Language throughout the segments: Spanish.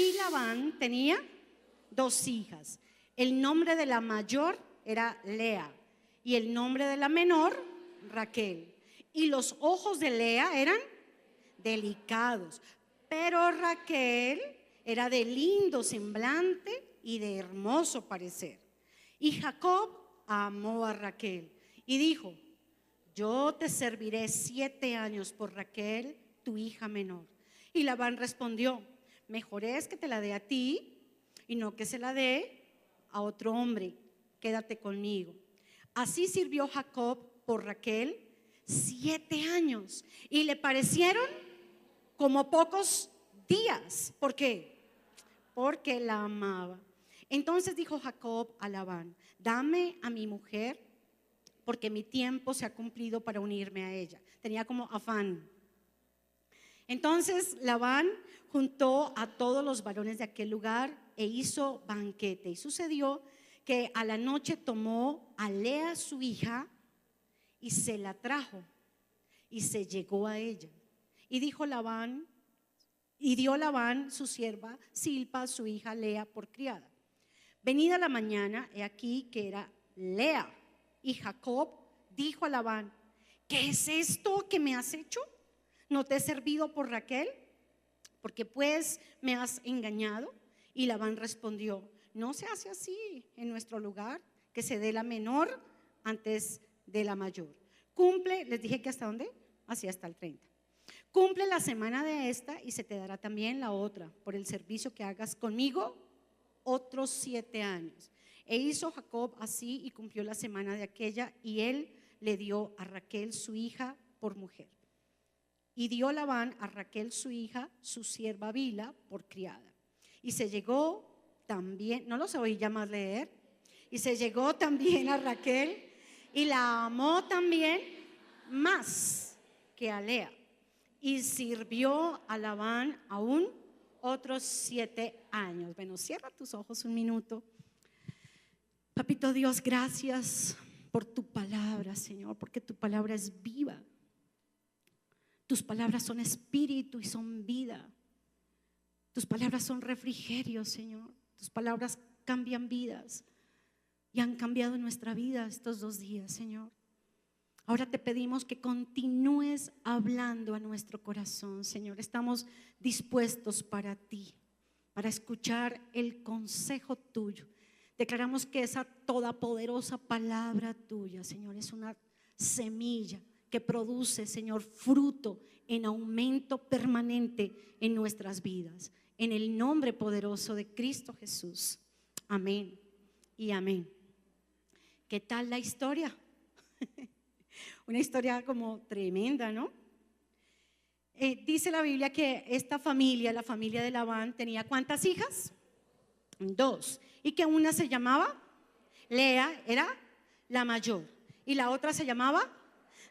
Y Labán tenía 2 hijas. El nombre de la mayor era Lea y el nombre de la menor Raquel. Y los ojos de Lea eran delicados, pero Raquel era de lindo semblante y de hermoso parecer. Y Jacob amó a Raquel y dijo: yo te serviré 7 años por Raquel, tu hija menor. Y Labán respondió: mejor es que te la dé a ti y no que se la dé a otro hombre. Quédate conmigo. Así sirvió Jacob por Raquel 7 años y le parecieron como pocos días. ¿Por qué? Porque la amaba. Entonces dijo Jacob a Labán: dame a mi mujer, porque mi tiempo se ha cumplido para unirme a ella. Tenía como afán. Entonces Labán juntó a todos los varones de aquel lugar e hizo banquete. Y sucedió que a la noche tomó a Lea su hija y se la trajo y se llegó a ella. Y dijo Labán, y dio Labán su sierva Zilpa, su hija Lea, por criada. Venida la mañana, he aquí que era Lea. Y Jacob dijo a Labán: ¿qué es esto que me has hecho? ¿No te he servido por Raquel? ¿Porque pues me has engañado? Y Labán respondió: no se hace así en nuestro lugar, que se dé la menor antes de la mayor. Cumple, les dije que hasta dónde, así hasta el 30. Cumple la semana de esta y se te dará también la otra, por el servicio que hagas conmigo otros 7 años. E hizo Jacob así y cumplió la semana de aquella, y él le dio a Raquel su hija por mujer. Y dio Labán a Raquel su hija, su sierva Bila, por criada. Y se llegó también, no los oí ya más leer, y se llegó también a Raquel y la amó también más que a Lea. Y sirvió a Labán aún otros 7 años. Bueno, cierra tus ojos un minuto. Papito Dios, gracias por tu palabra, Señor, porque tu palabra es viva. Tus palabras son espíritu y son vida. Tus palabras son refrigerio, Señor. Tus palabras cambian vidas y han cambiado nuestra vida estos 2 días, Señor. Ahora te pedimos que continúes hablando a nuestro corazón, Señor. Estamos dispuestos para ti, para escuchar el consejo tuyo. Declaramos que esa todopoderosa palabra tuya, Señor, es una semilla que produce, Señor, fruto en aumento permanente en nuestras vidas. En el nombre poderoso de Cristo Jesús. Amén y amén. ¿Qué tal la historia? Una historia como tremenda, ¿no? Dice la Biblia que esta familia, la familia de Labán, tenía ¿cuántas hijas? 2. Y que una se llamaba Lea, era la mayor, y la otra se llamaba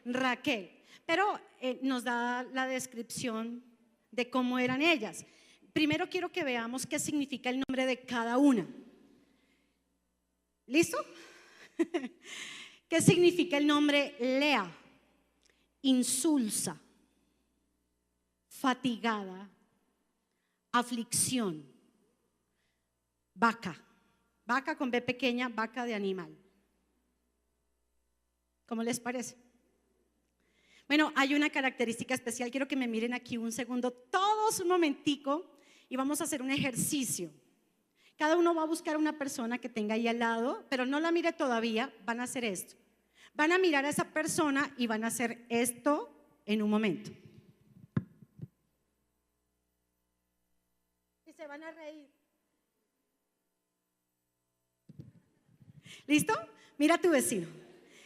Raquel. Pero nos da la descripción de cómo eran ellas. Primero quiero que veamos qué significa el nombre de cada una. ¿Listo? ¿Qué significa el nombre Lea? Insulsa, fatigada, aflicción, vaca. Vaca con B pequeña, vaca de animal. ¿Cómo les parece? Bueno, hay una característica especial. Quiero que me miren aquí un segundo, todos un momentico, y vamos a hacer un ejercicio. Cada uno va a buscar una persona que tenga ahí al lado, pero no la mire todavía. Van a hacer esto. Van a mirar a esa persona y van a hacer esto en un momento. Y se van a reír. ¿Listo? Mira a tu vecino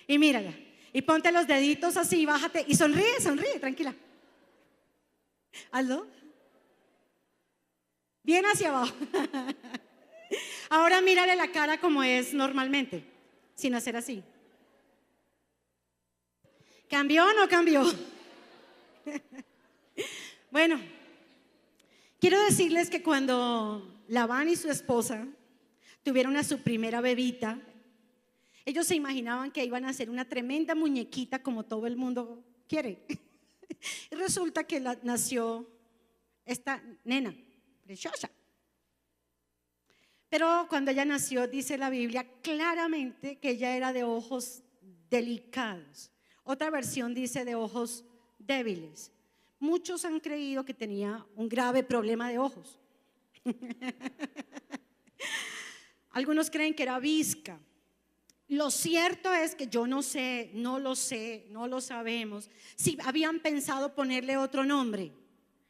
y mírala. Y ponte los deditos así, bájate y sonríe, sonríe, tranquila. Hazlo. Bien hacia abajo. Ahora mírale la cara como es normalmente, sin hacer así. ¿Cambió o no cambió? Bueno, quiero decirles que cuando Labán y su esposa tuvieron a su primera bebita, ellos se imaginaban que iban a hacer una tremenda muñequita como todo el mundo quiere. Y resulta que nació esta nena preciosa. Pero cuando ella nació, dice la Biblia claramente que ella era de ojos delicados. Otra versión dice de ojos débiles. Muchos han creído que tenía un grave problema de ojos. Algunos creen que era visca. Lo cierto es que yo no sé, no lo sabemos, si habían pensado ponerle otro nombre.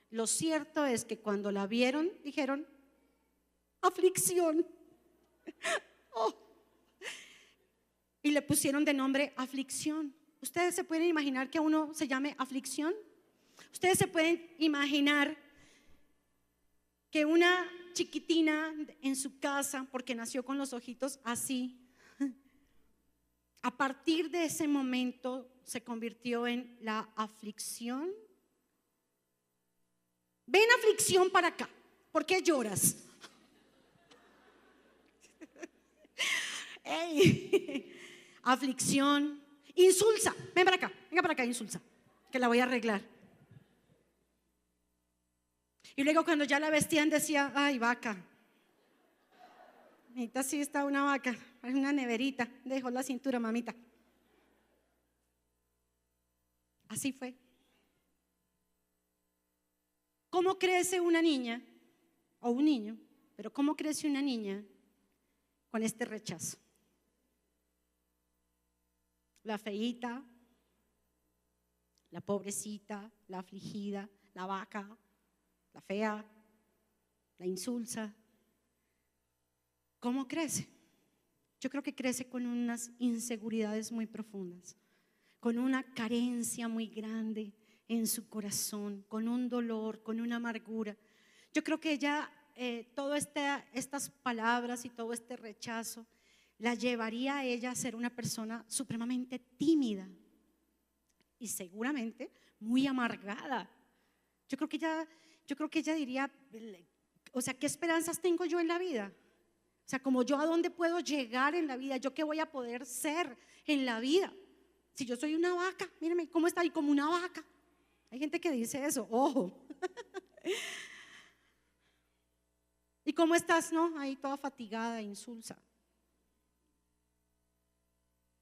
Lo cierto es que cuando la vieron, dijeron, aflicción. Oh. Y le pusieron de nombre aflicción. ¿Ustedes se pueden imaginar que uno se llame aflicción? ¿Ustedes se pueden imaginar que una chiquitina en su casa, porque nació con los ojitos así, a partir de ese momento se convirtió en la aflicción? Ven, aflicción, para acá. ¿Por qué lloras? Hey. Aflicción. Insulsa. Ven para acá. Venga para acá, insulsa, que la voy a arreglar. Y luego cuando ya la vestían decía, ay, vaca. Ahorita sí está una vaca, es una neverita, dejó la cintura, mamita. Así fue. ¿Cómo crece una niña o un niño? Pero ¿cómo crece una niña con este rechazo? La feíta, la pobrecita, la afligida, la vaca, la fea, la insulsa. ¿Cómo crece? Yo creo que crece con unas inseguridades muy profundas, con una carencia muy grande en su corazón, con un dolor, con una amargura. Yo creo que ella, todas estas palabras y todo este rechazo la llevaría a ella a ser una persona supremamente tímida y seguramente muy amargada. Yo creo que ella diría, o sea, ¿qué esperanzas tengo yo en la vida? O sea, como yo, ¿a dónde puedo llegar en la vida? ¿Yo qué voy a poder ser en la vida? Si yo soy una vaca, mírame cómo está ahí, como una vaca. Hay gente que dice eso, ojo. ¿Y cómo estás, no? Ahí toda fatigada, insulsa.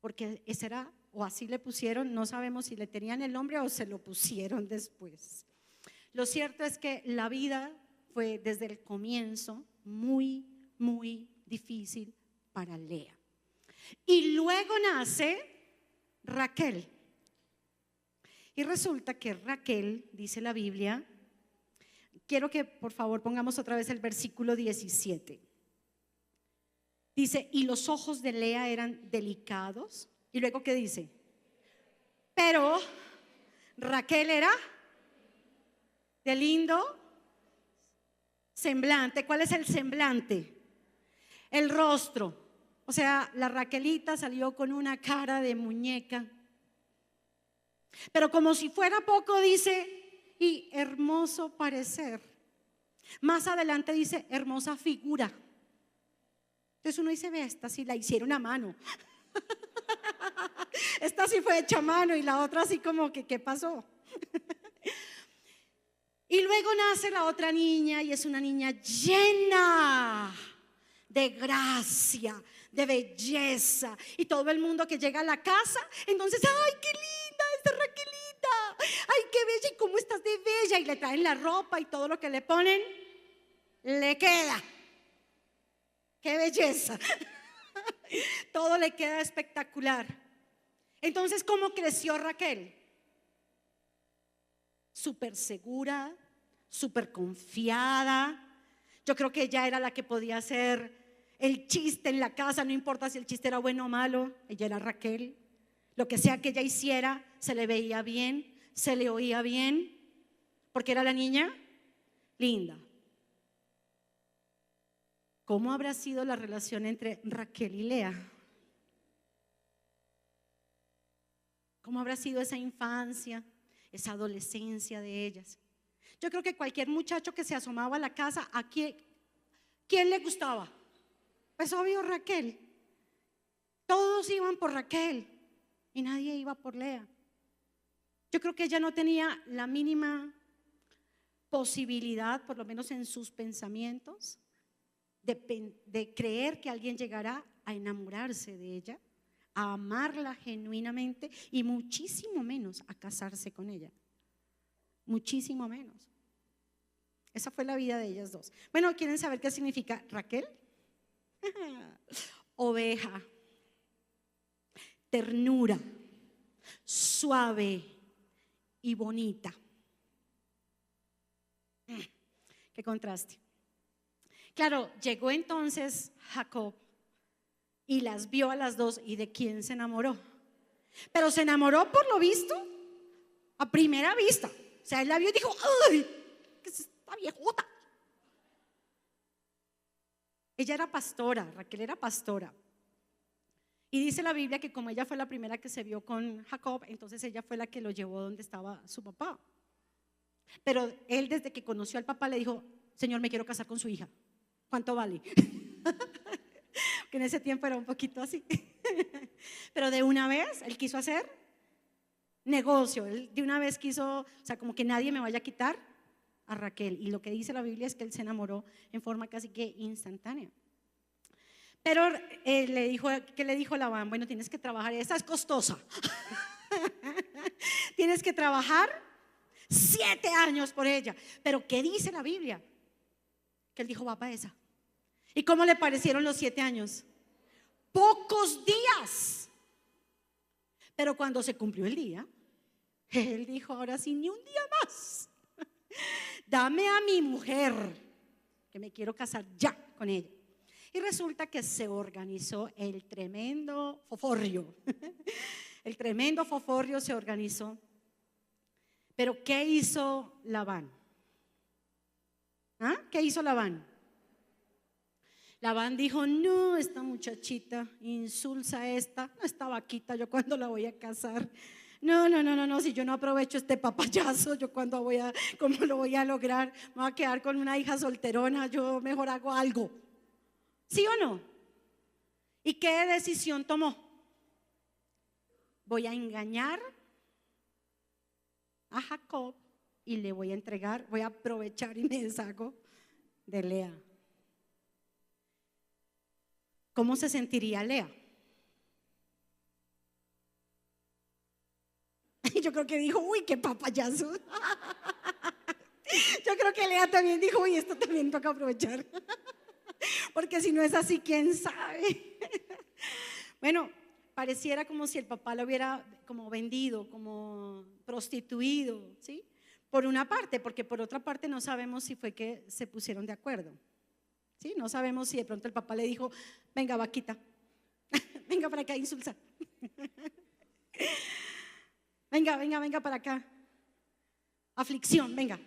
Porque ese era, o así le pusieron, no sabemos si le tenían el nombre o se lo pusieron después. Lo cierto es que la vida fue desde el comienzo muy, muy difícil para Lea. Y luego nace Raquel. Y resulta que Raquel, dice la Biblia, quiero que por favor pongamos otra vez el versículo 17. Dice, y los ojos de Lea eran delicados. Y luego, ¿qué dice? Pero Raquel era de lindo semblante. ¿Cuál es el semblante? El rostro. O sea, la Raquelita salió con una cara de muñeca. Pero como si fuera poco, dice, y hermoso parecer. Más adelante dice, hermosa figura. Entonces uno dice, ve, esta sí la hicieron a mano. Esta sí fue hecha a mano y la otra así como que, ¿qué pasó? Y luego nace la otra niña y es una niña llena de gracia, de belleza. Y todo el mundo que llega a la casa, entonces, ¡ay, qué linda esta Raquelita! ¡Ay, qué bella! ¿Y cómo estás de bella? Y le traen la ropa y todo lo que le ponen, le queda. ¡Qué belleza! Todo le queda espectacular. Entonces, ¿cómo creció Raquel? Súper segura, súper confiada. Yo creo que ella era la que podía hacer el chiste en la casa, no importa si el chiste era bueno o malo. Ella era Raquel. Lo que sea que ella hiciera, se le veía bien, se le oía bien, porque era la niña linda. ¿Cómo habrá sido la relación entre Raquel y Lea? ¿Cómo habrá sido esa infancia, esa adolescencia de ellas? Yo creo que cualquier muchacho que se asomaba a la casa, ¿a quién le gustaba? Pues obvio Raquel. Todos iban por Raquel y nadie iba por Lea. Yo creo que ella no tenía la mínima posibilidad, por lo menos en sus pensamientos, de creer que alguien llegará a enamorarse de ella, a amarla genuinamente y muchísimo menos a casarse con ella. Muchísimo menos. Esa fue la vida de ellas dos. Bueno, ¿quieren saber qué significa Raquel? Oveja, ternura, suave y bonita. Qué contraste. Claro, llegó entonces Jacob y las vio a las dos. ¿Y de quién se enamoró? Pero se enamoró, por lo visto, a primera vista. O sea, él la vio y dijo: ¡ay! ¿Qué es esta viejota? Ella era pastora, Raquel era pastora. Y dice la Biblia que como ella fue la primera que se vio con Jacob, entonces ella fue la que lo llevó donde estaba su papá. Pero él, desde que conoció al papá, le dijo: Señor, me quiero casar con su hija. ¿Cuánto vale? Que en ese tiempo era un poquito así. Pero de una vez él quiso hacer negocio. Él de una vez quiso, o sea, como que nadie me vaya a quitar a Raquel. Y lo que dice la Biblia es que él se enamoró en forma casi que instantánea. Pero ¿qué le dijo Labán? Bueno, tienes que trabajar, esa es costosa. Tienes que trabajar 7 años por ella. Pero ¿qué dice la Biblia? Que él dijo: va para esa. ¿Y cómo le parecieron los 7 años? Pocos días. Pero cuando se cumplió el día, él dijo: ahora sí, ni un día más. Dame a mi mujer, que me quiero casar ya con ella. Y resulta que se organizó el tremendo foforrio. El tremendo foforrio se organizó. Pero ¿qué hizo Labán? ¿Ah? ¿Qué hizo Labán? Labán dijo: no, esta muchachita insulsa esta vaquita, yo cuándo la voy a casar. No, si yo no aprovecho este papayazo, yo cómo lo voy a lograr. Me voy a quedar con una hija solterona, yo mejor hago algo. ¿Sí o no? ¿Y qué decisión tomó? Voy a engañar a Jacob y le voy a entregar, voy a aprovechar y me deshago de Lea. ¿Cómo se sentiría Lea? Yo creo que dijo: uy, qué papayazo. Yo creo que Lea también dijo: uy, esto también toca aprovechar. Porque si no es así, ¿quién sabe? Bueno, pareciera como si el papá lo hubiera como vendido, como prostituido, ¿sí? Por una parte, porque por otra parte no sabemos si fue que se pusieron de acuerdo, ¿sí? No sabemos si de pronto el papá le dijo: venga, vaquita, venga para acá, insulsa. Venga para acá. Aflicción, venga.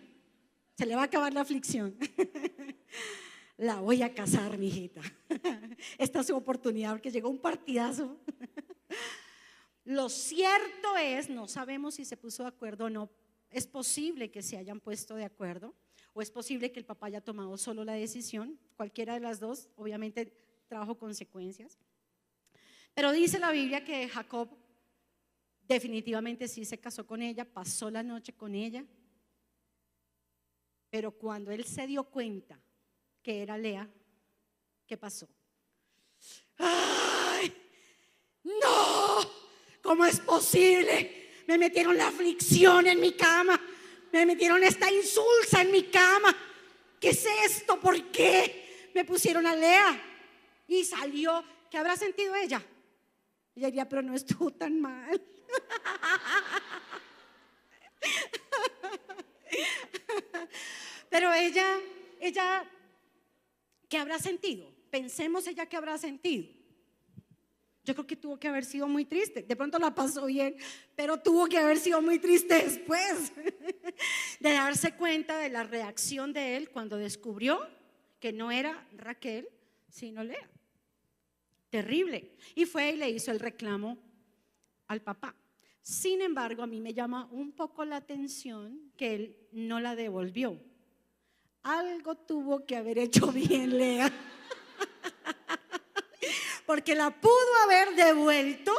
Se le va a acabar la aflicción. La voy a casar, mi hijita. Esta es su oportunidad, porque llegó un partidazo. Lo cierto es, no sabemos si se puso de acuerdo o no. Es posible que se hayan puesto de acuerdo, o es posible que el papá haya tomado solo la decisión. Cualquiera de las dos, obviamente, trajo consecuencias. Pero dice la Biblia que Jacob definitivamente sí se casó con ella, pasó la noche con ella. Pero cuando él se dio cuenta que era Lea, ¿qué pasó? ¡Ay! ¡No! ¿Cómo es posible? Me metieron la aflicción en mi cama, me metieron esta insulsa en mi cama. ¿Qué es esto? ¿Por qué me pusieron a Lea? Y salió. ¿Qué habrá sentido ella? Ella diría: pero no estuvo tan mal. Pero ella, ¿qué habrá sentido? Pensemos ella qué habrá sentido. Yo creo que tuvo que haber sido muy triste. De pronto la pasó bien, pero tuvo que haber sido muy triste después de darse cuenta de la reacción de él cuando descubrió que no era Raquel, sino Lea. Terrible. Y fue y le hizo el reclamo al papá. Sin embargo, a mí me llama un poco la atención que él no la devolvió. Algo tuvo que haber hecho bien Lea, porque la pudo haber devuelto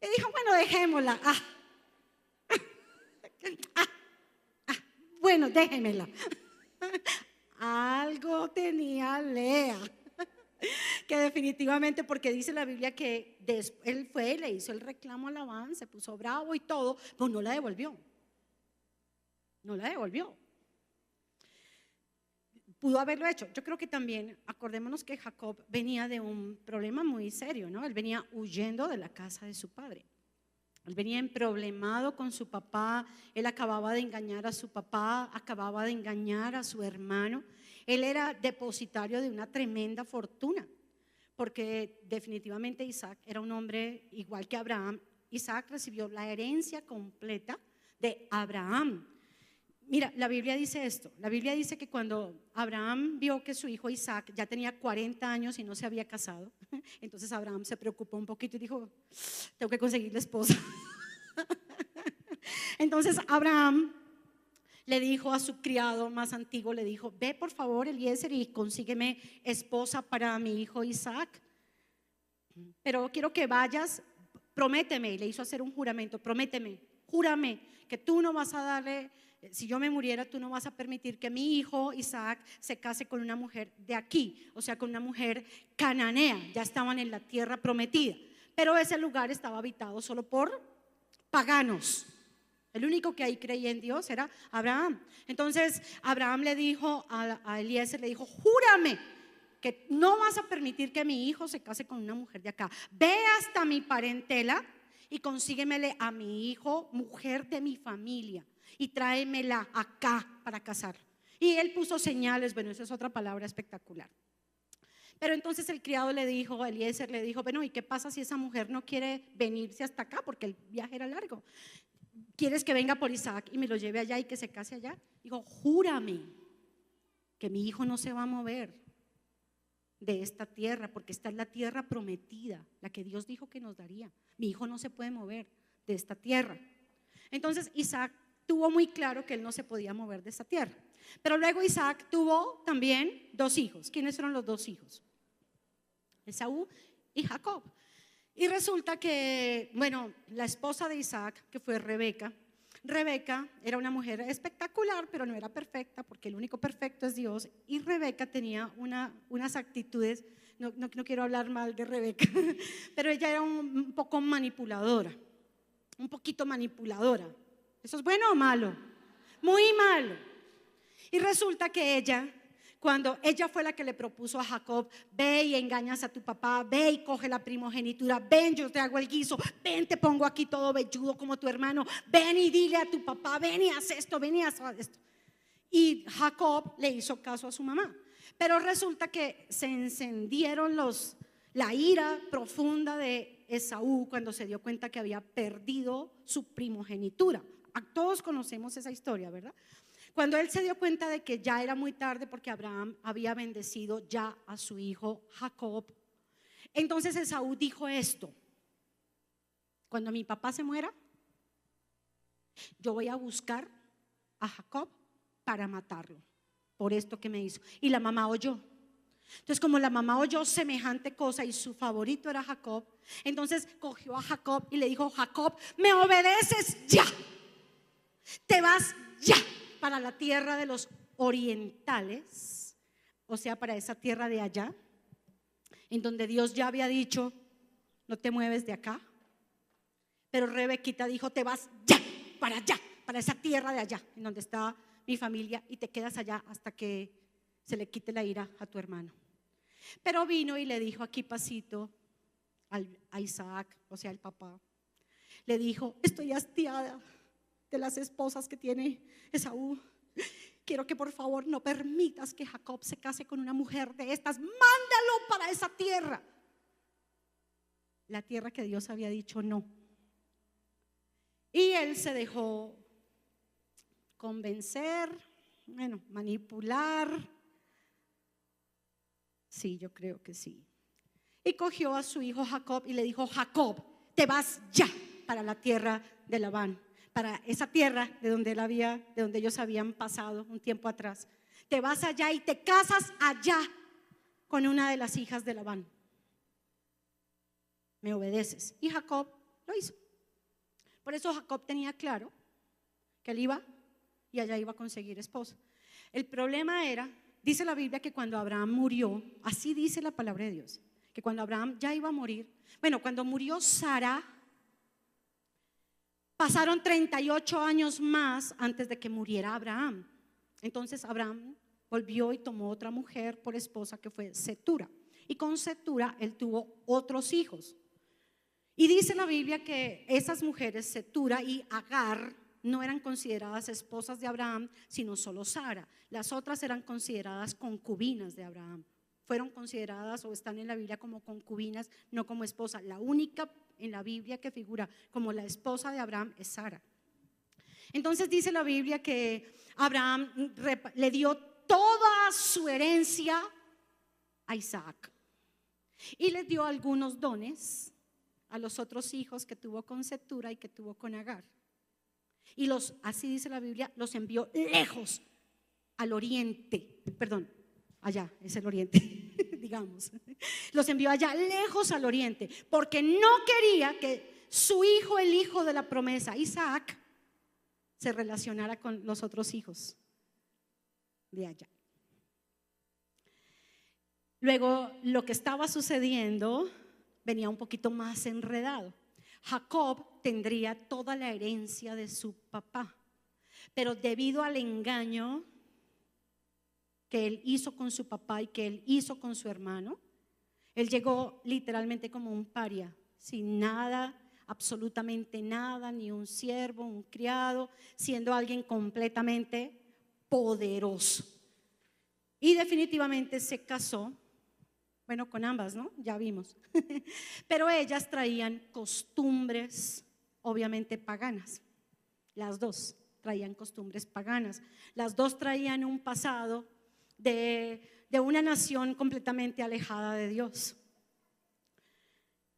y dijo: bueno, dejémosla. Bueno, déjemela. Algo tenía que definitivamente, porque dice la Biblia que él fue, le hizo el reclamo a Labán, se puso bravo y todo, pues no la devolvió. No la devolvió. Pudo haberlo hecho. Yo creo que también, acordémonos que Jacob venía de un problema muy serio, ¿no? Él venía huyendo de la casa de su padre. Él venía emproblemado con su papá. Él acababa de engañar a su papá, acababa de engañar a su hermano. Él era depositario de una tremenda fortuna, porque definitivamente Isaac era un hombre igual que Abraham. Isaac recibió la herencia completa de Abraham. Mira, la Biblia dice esto. La Biblia dice que cuando Abraham vio que su hijo Isaac ya tenía 40 años y no se había casado, entonces Abraham se preocupó un poquito y dijo: tengo que conseguirle esposa. Entonces Abraham le dijo a su criado más antiguo, le dijo: ve por favor, Eliezer, y consígueme esposa para mi hijo Isaac, pero quiero que vayas, prométeme. Y le hizo hacer un juramento: prométeme, júrame que tú no vas a darle, si yo me muriera, tú no vas a permitir que mi hijo Isaac se case con una mujer de aquí, o sea, con una mujer cananea. Ya estaban en la tierra prometida, pero ese lugar estaba habitado solo por paganos. El único que ahí creía en Dios era Abraham. Entonces Abraham le dijo a Eliezer, le dijo: júrame que no vas a permitir que mi hijo se case con una mujer de acá. Ve hasta mi parentela y consíguemele a mi hijo mujer de mi familia y tráemela acá para casar. Y él puso señales. Bueno, esa es otra palabra espectacular. Pero entonces el criado le dijo, Eliezer le dijo: bueno, ¿y qué pasa si esa mujer no quiere venirse hasta acá? Porque el viaje era largo. ¿Quieres que venga por Isaac y me lo lleve allá y que se case allá? Digo: júrame que mi hijo no se va a mover de esta tierra, porque esta es la tierra prometida, la que Dios dijo que nos daría. Mi hijo no se puede mover de esta tierra. Entonces Isaac tuvo muy claro que él no se podía mover de esta tierra. Pero luego Isaac tuvo también 2 hijos. ¿Quiénes fueron los 2 hijos? Esaú y Jacob. Y resulta que, bueno, la esposa de Isaac, que fue Rebeca era una mujer espectacular, pero no era perfecta, porque el único perfecto es Dios. Y Rebeca tenía unas actitudes, no quiero hablar mal de Rebeca, pero ella era un poco manipuladora, un poquito manipuladora. ¿Eso es bueno o malo? Muy malo. Y resulta que cuando ella fue la que le propuso a Jacob: ve y engañas a tu papá, ve y coge la primogenitura, ven, yo te hago el guiso, ven, te pongo aquí todo velludo como tu hermano, ven y dile a tu papá, ven y haz esto, ven y haz esto. Y Jacob le hizo caso a su mamá. Pero resulta que se encendieron la ira profunda de Esaú cuando se dio cuenta que había perdido su primogenitura. Todos conocemos esa historia, ¿verdad? Cuando él se dio cuenta de que ya era muy tarde, porque Abraham había bendecido ya a su hijo Jacob, entonces Esaú dijo esto: cuando mi papá se muera, yo voy a buscar a Jacob para matarlo por esto que me hizo. Y la mamá oyó. Entonces, como la mamá oyó semejante cosa y su favorito era Jacob, entonces cogió a Jacob y le dijo: Jacob, me obedeces ya, te vas ya para la tierra de los orientales, o sea, para esa tierra de allá, en donde Dios ya había dicho: no te mueves de acá. Pero Rebequita dijo: te vas ya, para esa tierra de allá, en donde está mi familia, y te quedas allá hasta que se le quite la ira a tu hermano. Pero vino y le dijo aquí pasito a Isaac, o sea, el papá, le dijo: estoy hastiada de las esposas que tiene Esaú. Quiero que por favor no permitas que Jacob se case con una mujer de estas. Mándalo para esa tierra, la tierra que Dios había dicho no. Y él se dejó convencer, bueno, manipular. Sí, yo creo que sí. Y cogió a su hijo Jacob y le dijo: Jacob, te vas ya para la tierra de Labán, para esa tierra de donde ellos habían pasado un tiempo atrás. Te vas allá y te casas allá con una de las hijas de Labán. Me obedeces. Y Jacob lo hizo. Por eso Jacob tenía claro que él iba y allá iba a conseguir esposa. El problema era, dice la Biblia, que cuando Abraham murió, así dice la palabra de Dios, que cuando Abraham ya iba a morir, bueno, cuando murió Sara, pasaron 38 años más antes de que muriera Abraham. Entonces Abraham volvió y tomó otra mujer por esposa, que fue Cetura. Y con Cetura él tuvo otros hijos. Y dice la Biblia que esas mujeres, Cetura y Agar, no eran consideradas esposas de Abraham, sino solo Sara. Las otras eran consideradas concubinas de Abraham. Fueron consideradas o están en la Biblia como concubinas, no como esposa. La única en la Biblia que figura como la esposa de Abraham es Sara. Entonces dice la Biblia que Abraham le dio toda su herencia a Isaac y le dio algunos dones a los otros hijos que tuvo con Cetura y que tuvo con Agar. Y así dice la Biblia, los envió lejos al oriente, perdón, allá es el oriente, digamos. Los envió allá lejos al oriente, porque no quería que su hijo, el hijo de la promesa, Isaac, se relacionara con los otros hijos de allá. Luego, lo que estaba sucediendo venía un poquito más enredado. Jacob tendría toda la herencia de su papá, pero debido al engaño que él hizo con su papá y que él hizo con su hermano, él llegó literalmente como un paria, sin nada, absolutamente nada, ni un siervo, un criado, siendo alguien completamente poderoso. Y definitivamente se casó, bueno, con ambas, ¿no? Ya vimos. Pero ellas traían costumbres, obviamente paganas. Las dos traían costumbres paganas. Las dos traían un pasado de una nación completamente alejada de Dios.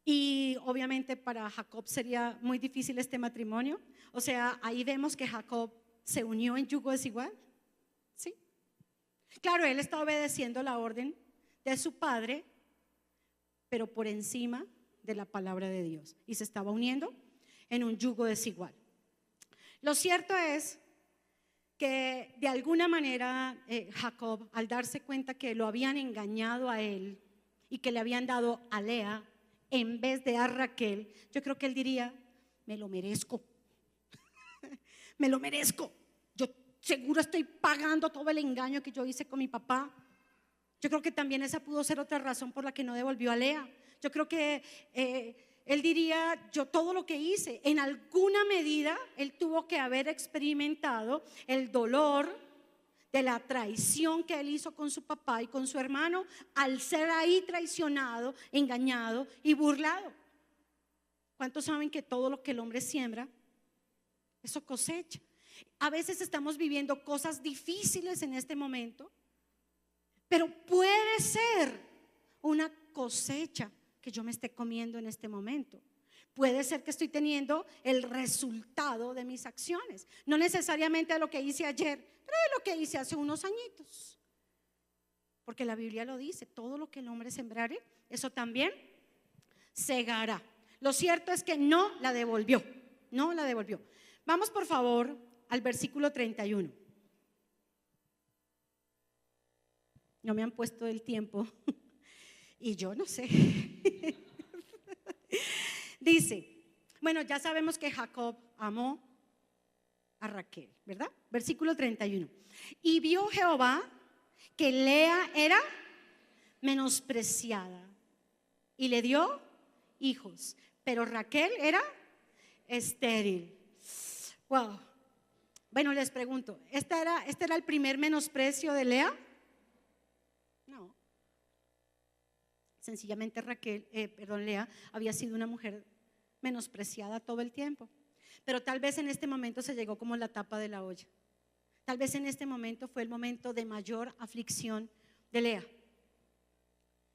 Y obviamente para Jacob sería muy difícil este matrimonio. O sea, ahí vemos que Jacob se unió en yugo desigual. ¿Sí? Claro, él está obedeciendo la orden de su padre, pero por encima de la palabra de Dios, y se estaba uniendo en un yugo desigual. Lo cierto es que de alguna manera Jacob, al darse cuenta que lo habían engañado a él y que le habían dado a Lea en vez de a Raquel, yo creo que él diría: me lo merezco. Me lo merezco. Yo seguro estoy pagando todo el engaño que yo hice con mi papá. Yo creo que también esa pudo ser otra razón por la que no devolvió a Lea. Yo creo que él diría: yo todo lo que hice, en alguna medida él tuvo que haber experimentado el dolor de la traición que él hizo con su papá y con su hermano, al ser ahí traicionado, engañado y burlado. ¿Cuántos saben que todo lo que el hombre siembra, eso cosecha? A veces estamos viviendo cosas difíciles en este momento, pero puede ser una cosecha que yo me esté comiendo en este momento. Puede ser que estoy teniendo el resultado de mis acciones, no necesariamente de lo que hice ayer, pero de lo que hice hace unos añitos. Porque la Biblia lo dice: todo lo que el hombre sembrare, eso también segará. Lo cierto es que no la devolvió, no la devolvió. Vamos por favor al versículo 31. No me han puesto el tiempo y yo no sé. Dice, bueno, ya sabemos que Jacob amó a Raquel, ¿verdad? Versículo 31. Y vio Jehová que Lea era menospreciada y le dio hijos, pero Raquel era estéril. Wow. Bueno, les pregunto, ¿este era el primer menosprecio de Lea? No. Sencillamente Lea había sido una mujer menospreciada todo el tiempo. Pero tal vez en este momento se llegó como la tapa de la olla. Tal vez en este momento fue el momento de mayor aflicción de Lea.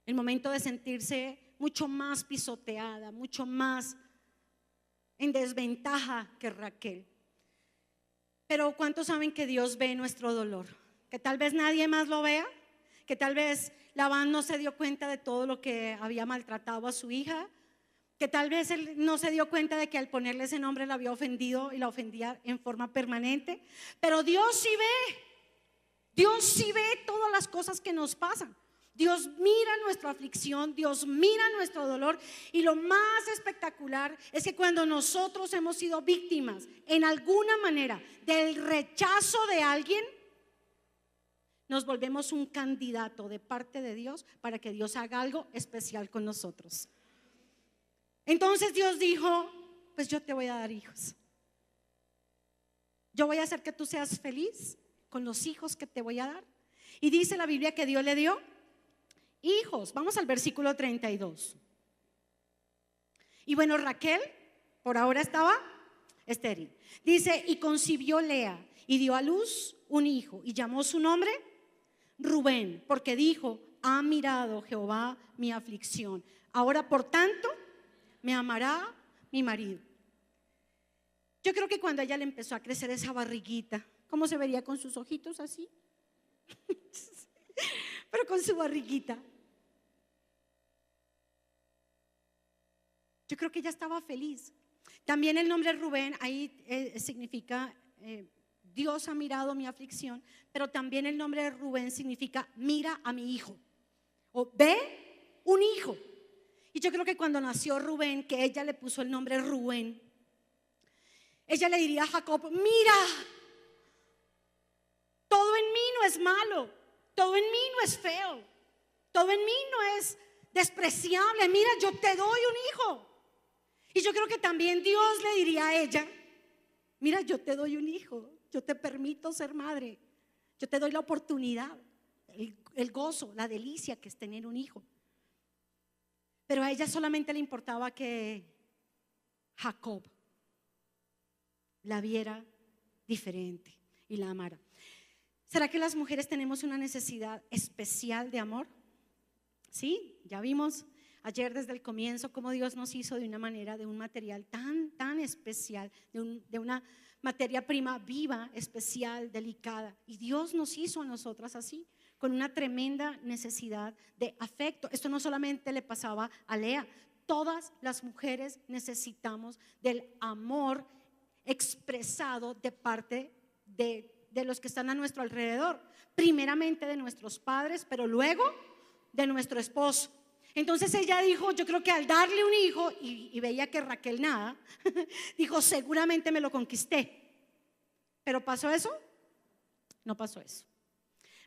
El momento de sentirse mucho más pisoteada, mucho más en desventaja que Raquel. Pero ¿cuántos saben que Dios ve nuestro dolor? Que tal vez nadie más lo vea, que tal vez Labán no se dio cuenta de todo lo que había maltratado a su hija, que tal vez él no se dio cuenta de que al ponerle ese nombre la había ofendido y la ofendía en forma permanente. Pero Dios sí ve todas las cosas que nos pasan. Dios mira nuestra aflicción, Dios mira nuestro dolor, y lo más espectacular es que cuando nosotros hemos sido víctimas en alguna manera del rechazo de alguien, nos volvemos un candidato de parte de Dios para que Dios haga algo especial con nosotros. Entonces Dios dijo: pues yo te voy a dar hijos. Yo voy a hacer que tú seas feliz con los hijos que te voy a dar. Y dice la Biblia que Dios le dio hijos. Vamos al versículo 32. Y bueno, Raquel por ahora estaba estéril. Dice: y concibió Lea y dio a luz un hijo y llamó su nombre Rubén, porque dijo: ha mirado Jehová mi aflicción, ahora por tanto me amará mi marido. Yo creo que cuando a ella le empezó a crecer esa barriguita, ¿cómo se vería con sus ojitos así? Pero con su barriguita. Yo creo que ella estaba feliz. También el nombre Rubén ahí significa Dios ha mirado mi aflicción, pero también el nombre de Rubén significa mira a mi hijo, o ve un hijo. Y yo creo que cuando nació Rubén, que ella le puso el nombre Rubén, ella le diría a Jacob: mira, todo en mí no es malo, todo en mí no es feo, todo en mí no es despreciable, mira, yo te doy un hijo. Y yo creo que también Dios le diría a ella: mira, yo te doy un hijo, yo te permito ser madre, yo te doy la oportunidad, el gozo, la delicia que es tener un hijo. Pero a ella solamente le importaba que Jacob la viera diferente y la amara. ¿Será que las mujeres tenemos una necesidad especial de amor? Sí, ya vimos ayer desde el comienzo cómo Dios nos hizo de una manera, de un material tan especial, de una materia prima viva, especial, delicada. Y Dios nos hizo a nosotras así, con una tremenda necesidad de afecto. Esto no solamente le pasaba a Lea, todas las mujeres necesitamos del amor expresado de parte de los que están a nuestro alrededor, primeramente de nuestros padres, pero luego de nuestro esposo. Entonces ella dijo: yo creo que al darle un hijo, y veía que Raquel nada, dijo: seguramente me lo conquisté. ¿Pero pasó eso? No pasó eso.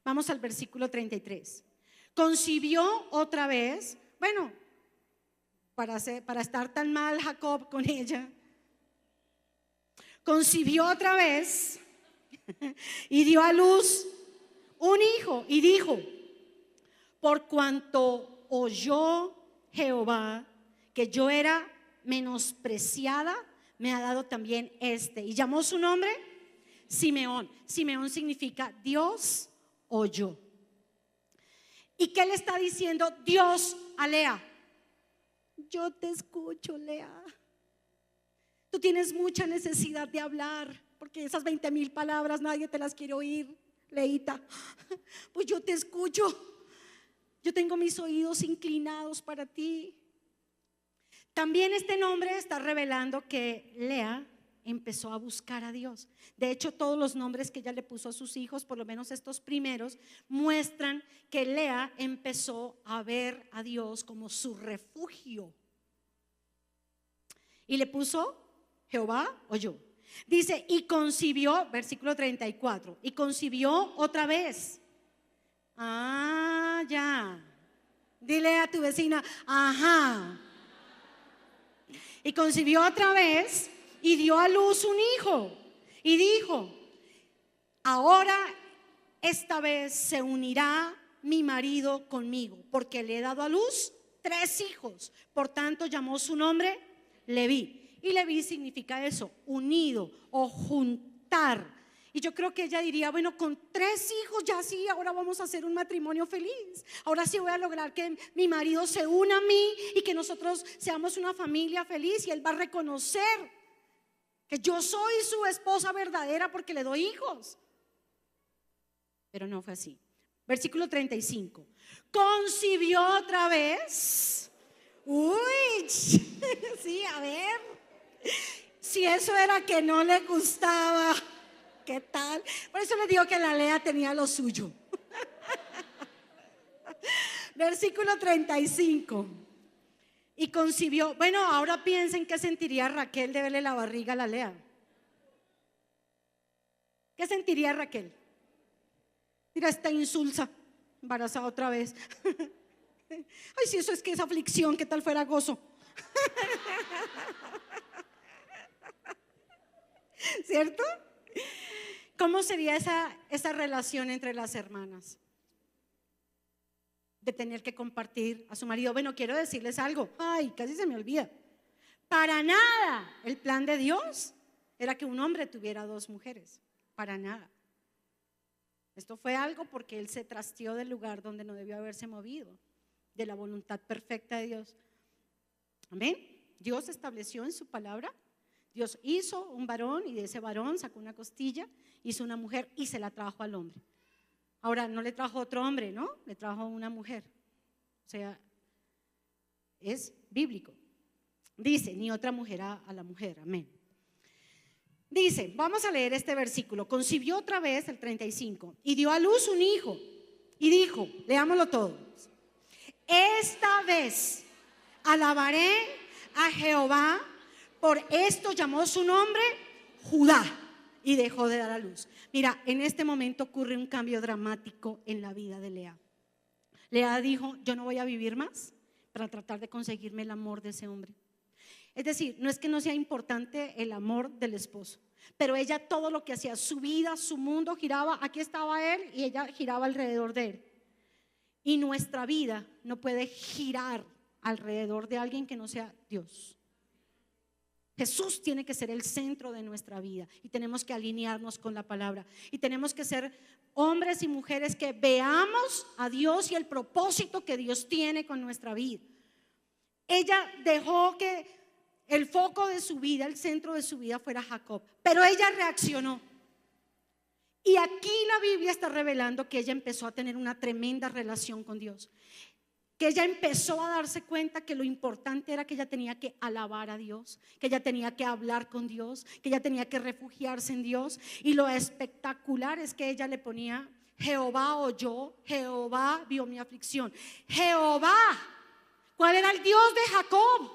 Vamos al versículo 33. Concibió otra vez, bueno, para estar tan mal Jacob con ella, concibió otra vez y dio a luz un hijo y dijo: por cuanto oyó Jehová que yo era menospreciada, me ha dado también este. Y llamó su nombre Simeón. Simeón significa Dios oyó. ¿Y qué le está diciendo Dios a Lea? Yo te escucho, Lea. Tú tienes mucha necesidad de hablar, porque esas 20,000 palabras nadie te las quiere oír, Leita. Pues yo te escucho. Yo tengo mis oídos inclinados para ti. También este nombre está revelando que Lea empezó a buscar a Dios. De hecho, todos los nombres que ella le puso a sus hijos, por lo menos estos primeros, muestran que Lea empezó a ver a Dios como su refugio. Y le puso: Jehová oyó. Dice: y concibió, versículo 34, y concibió otra vez. Ah, ya. Dile a tu vecina: ajá. Y concibió otra vez y dio a luz un hijo. Y dijo: ahora esta vez se unirá mi marido conmigo, porque le he dado a luz 3 hijos. Por tanto llamó su nombre Leví. Y Leví significa eso, unido o juntar. Y yo creo que ella diría: bueno, con 3 hijos ya sí, ahora vamos a hacer un matrimonio feliz. Ahora sí voy a lograr que mi marido se una a mí y que nosotros seamos una familia feliz. Y él va a reconocer que yo soy su esposa verdadera porque le doy hijos. Pero no fue así. Versículo 35. Concibió otra vez. Uy, sí, a ver. Si eso era que no le gustaba, ¿qué tal? Por eso le digo que la Lea tenía lo suyo. Versículo 35. Y concibió. Bueno, ahora piensen qué sentiría Raquel de verle la barriga a la Lea. ¿Qué sentiría Raquel? Mira, está insulsa, embarazada otra vez. Ay, si eso es que es aflicción, ¿qué tal fuera gozo? ¿Cierto? ¿Cómo sería esa relación entre las hermanas? De tener que compartir a su marido. Bueno, quiero decirles algo. Ay, casi se me olvida. Para nada el plan de Dios era que un hombre tuviera dos mujeres. Para nada. Esto fue algo porque él se trasteó del lugar donde no debió haberse movido, de la voluntad perfecta de Dios. Amén. Dios estableció en su palabra. Dios hizo un varón y de ese varón sacó una costilla, hizo una mujer y se la trajo al hombre. Ahora, no le trajo otro hombre, ¿no? Le trajo una mujer. O sea, es bíblico. Dice, ni otra mujer a la mujer. Amén. Dice, vamos a leer este versículo. Concibió otra vez, el 35, y dio a luz un hijo. Y dijo, leámoslo todo. Esta vez alabaré a Jehová, por esto llamó su nombre Judá. Y dejó de dar a luz. Mira, en este momento ocurre un cambio dramático en la vida de Lea. Lea dijo, yo no voy a vivir más para tratar de conseguirme el amor de ese hombre. Es decir, no es que no sea importante el amor del esposo, pero ella todo lo que hacía, su vida, su mundo giraba, aquí estaba él y ella giraba alrededor de él. Y nuestra vida no puede girar alrededor de alguien que no sea Dios. Jesús tiene que ser el centro de nuestra vida y tenemos que alinearnos con la palabra y tenemos que ser hombres y mujeres que veamos a Dios y el propósito que Dios tiene con nuestra vida. Ella dejó que el foco de su vida, el centro de su vida fuera Jacob, pero ella reaccionó. Y aquí la Biblia está revelando que ella empezó a tener una tremenda relación con Dios. Que ella empezó a darse cuenta que lo importante era que ella tenía que alabar a Dios, que ella tenía que hablar con Dios, que ella tenía que refugiarse en Dios. Y lo espectacular es que ella le ponía, Jehová oyó, Jehová vio mi aflicción. Jehová, ¿cuál era el Dios de Jacob?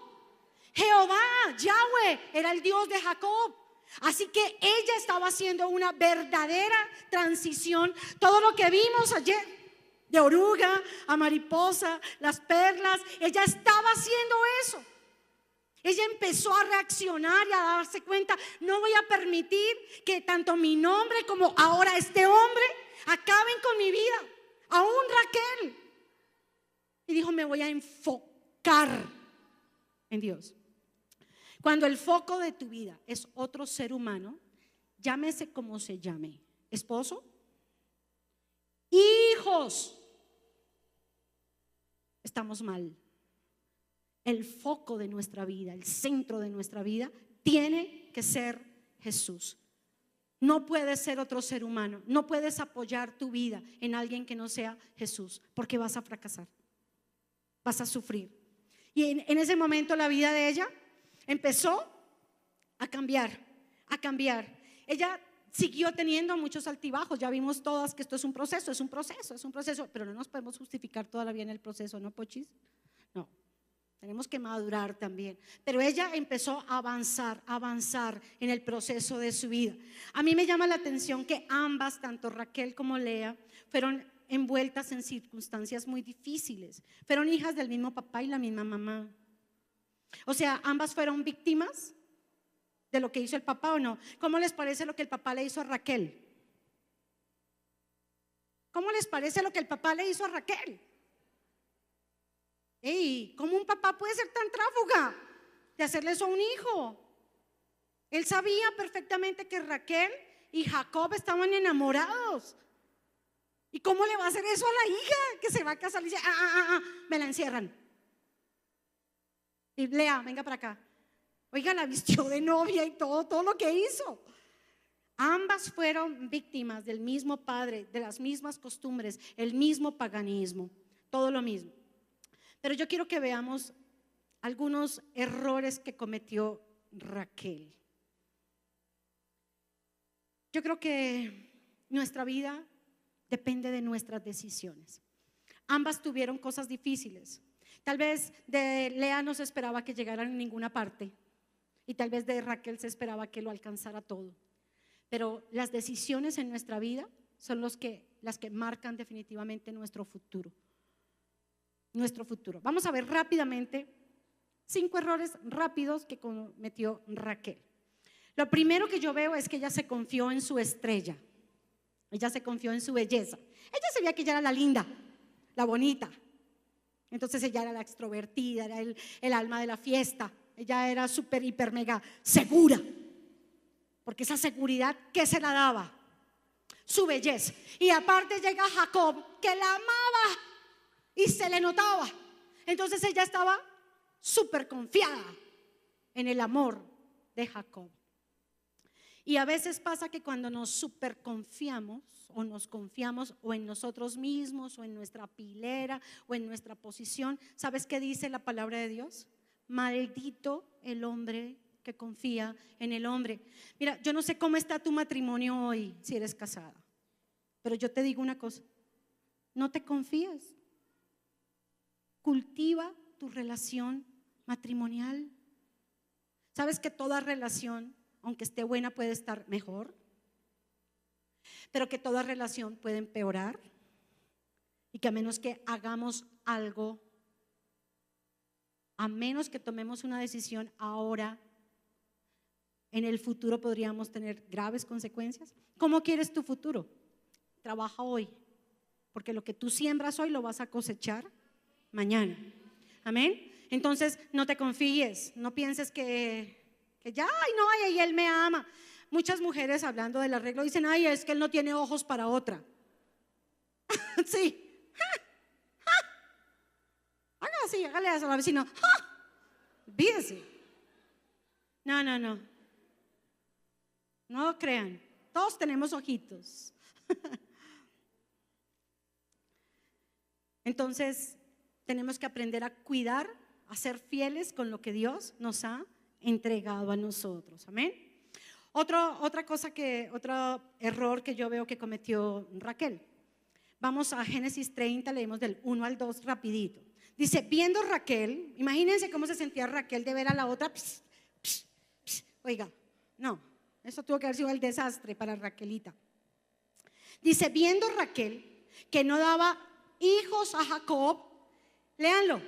Jehová, Yahweh, era el Dios de Jacob. Así que ella estaba haciendo una verdadera transición. Todo lo que vimos ayer, de oruga a mariposa, las perlas, ella estaba haciendo eso. Ella empezó a reaccionar y a darse cuenta, no voy a permitir que tanto mi nombre como ahora este hombre acaben con mi vida, aún Raquel. Y dijo, me voy a enfocar en Dios. Cuando el foco de tu vida es otro ser humano, llámese como se llame, esposo, hijos, estamos mal. El foco de nuestra vida, el centro de nuestra vida tiene que ser Jesús. No puede ser otro ser humano. No puedes apoyar tu vida en alguien que no sea Jesús, porque vas a fracasar, vas a sufrir. Y en ese momento la vida de ella empezó a cambiar, a cambiar. Ella siguió teniendo muchos altibajos. Ya vimos todas que esto es un proceso, pero no nos podemos justificar toda la vida en el proceso, ¿no, Pochis? No, tenemos que madurar también. Pero ella empezó a avanzar en el proceso de su vida. A mí me llama la atención que ambas, tanto Raquel como Lea, fueron envueltas en circunstancias muy difíciles. Fueron hijas del mismo papá y la misma mamá. O sea, ambas fueron víctimas de lo que hizo el papá, ¿o no? ¿Cómo les parece lo que el papá le hizo a Raquel? ¿Cómo les parece lo que el papá le hizo a Raquel? Ey, ¿cómo un papá puede ser tan tráfuga de hacerle eso a un hijo? Él sabía perfectamente que Raquel y Jacob estaban enamorados. ¿Y cómo le va a hacer eso a la hija que se va a casar? Le dice, me la encierran. Y Lea, venga para acá. Oiga, la vistió de novia y todo lo que hizo. Ambas fueron víctimas del mismo padre, de las mismas costumbres, el mismo paganismo, todo lo mismo. Pero yo quiero que veamos algunos errores que cometió Raquel. Yo creo que nuestra vida depende de nuestras decisiones. Ambas tuvieron cosas difíciles. Tal vez de Lea no se esperaba que llegara a ninguna parte y tal vez de Raquel se esperaba que lo alcanzara todo. Pero las decisiones en nuestra vida son las que marcan definitivamente nuestro futuro. Nuestro futuro. Vamos a ver rápidamente 5 errores rápidos que cometió Raquel. Lo primero que yo veo es que ella se confió en su estrella. Ella se confió en su belleza. Ella sabía que ella era la linda, la bonita. Entonces ella era la extrovertida, era el alma de la fiesta. Ella era súper, hiper, mega segura. Porque esa seguridad, ¿qué se la daba? Su belleza. Y aparte llega Jacob, que la amaba y se le notaba. Entonces ella estaba súper confiada en el amor de Jacob. Y a veces pasa que cuando nos súper confiamos o nos confiamos o en nosotros mismos o en nuestra pilera o en nuestra posición, ¿sabes qué dice la palabra de Dios? Maldito el hombre que confía en el hombre. Mira, yo no sé cómo está tu matrimonio hoy si eres casada, pero yo te digo una cosa: no te confíes. Cultiva tu relación matrimonial. ¿Sabes que toda relación, aunque esté buena, puede estar mejor? Pero que toda relación puede empeorar y que a menos que hagamos algo, a menos que tomemos una decisión ahora, en el futuro podríamos tener graves consecuencias. ¿Cómo quieres tu futuro? Trabaja hoy, porque lo que tú siembras hoy lo vas a cosechar mañana. Amén. Entonces no te confíes, no pienses que ya, ay no, ay, él me ama. Muchas mujeres hablando del arreglo dicen, ay, es que él no tiene ojos para otra. Sí. Haga así, hágale eso a la vecina. Vídese. No, no, no. No crean, todos tenemos ojitos. Entonces tenemos que aprender a cuidar, a ser fieles con lo que Dios nos ha entregado a nosotros. Amén. Otro error que yo veo que cometió Raquel. Vamos a Génesis 30, leemos del 1 al 2 rapidito. Dice, viendo Raquel, imagínense cómo se sentía Raquel de ver a la otra. Oiga, no, eso tuvo que haber sido el desastre para Raquelita. Dice, viendo Raquel que no daba hijos a Jacob, léanlo,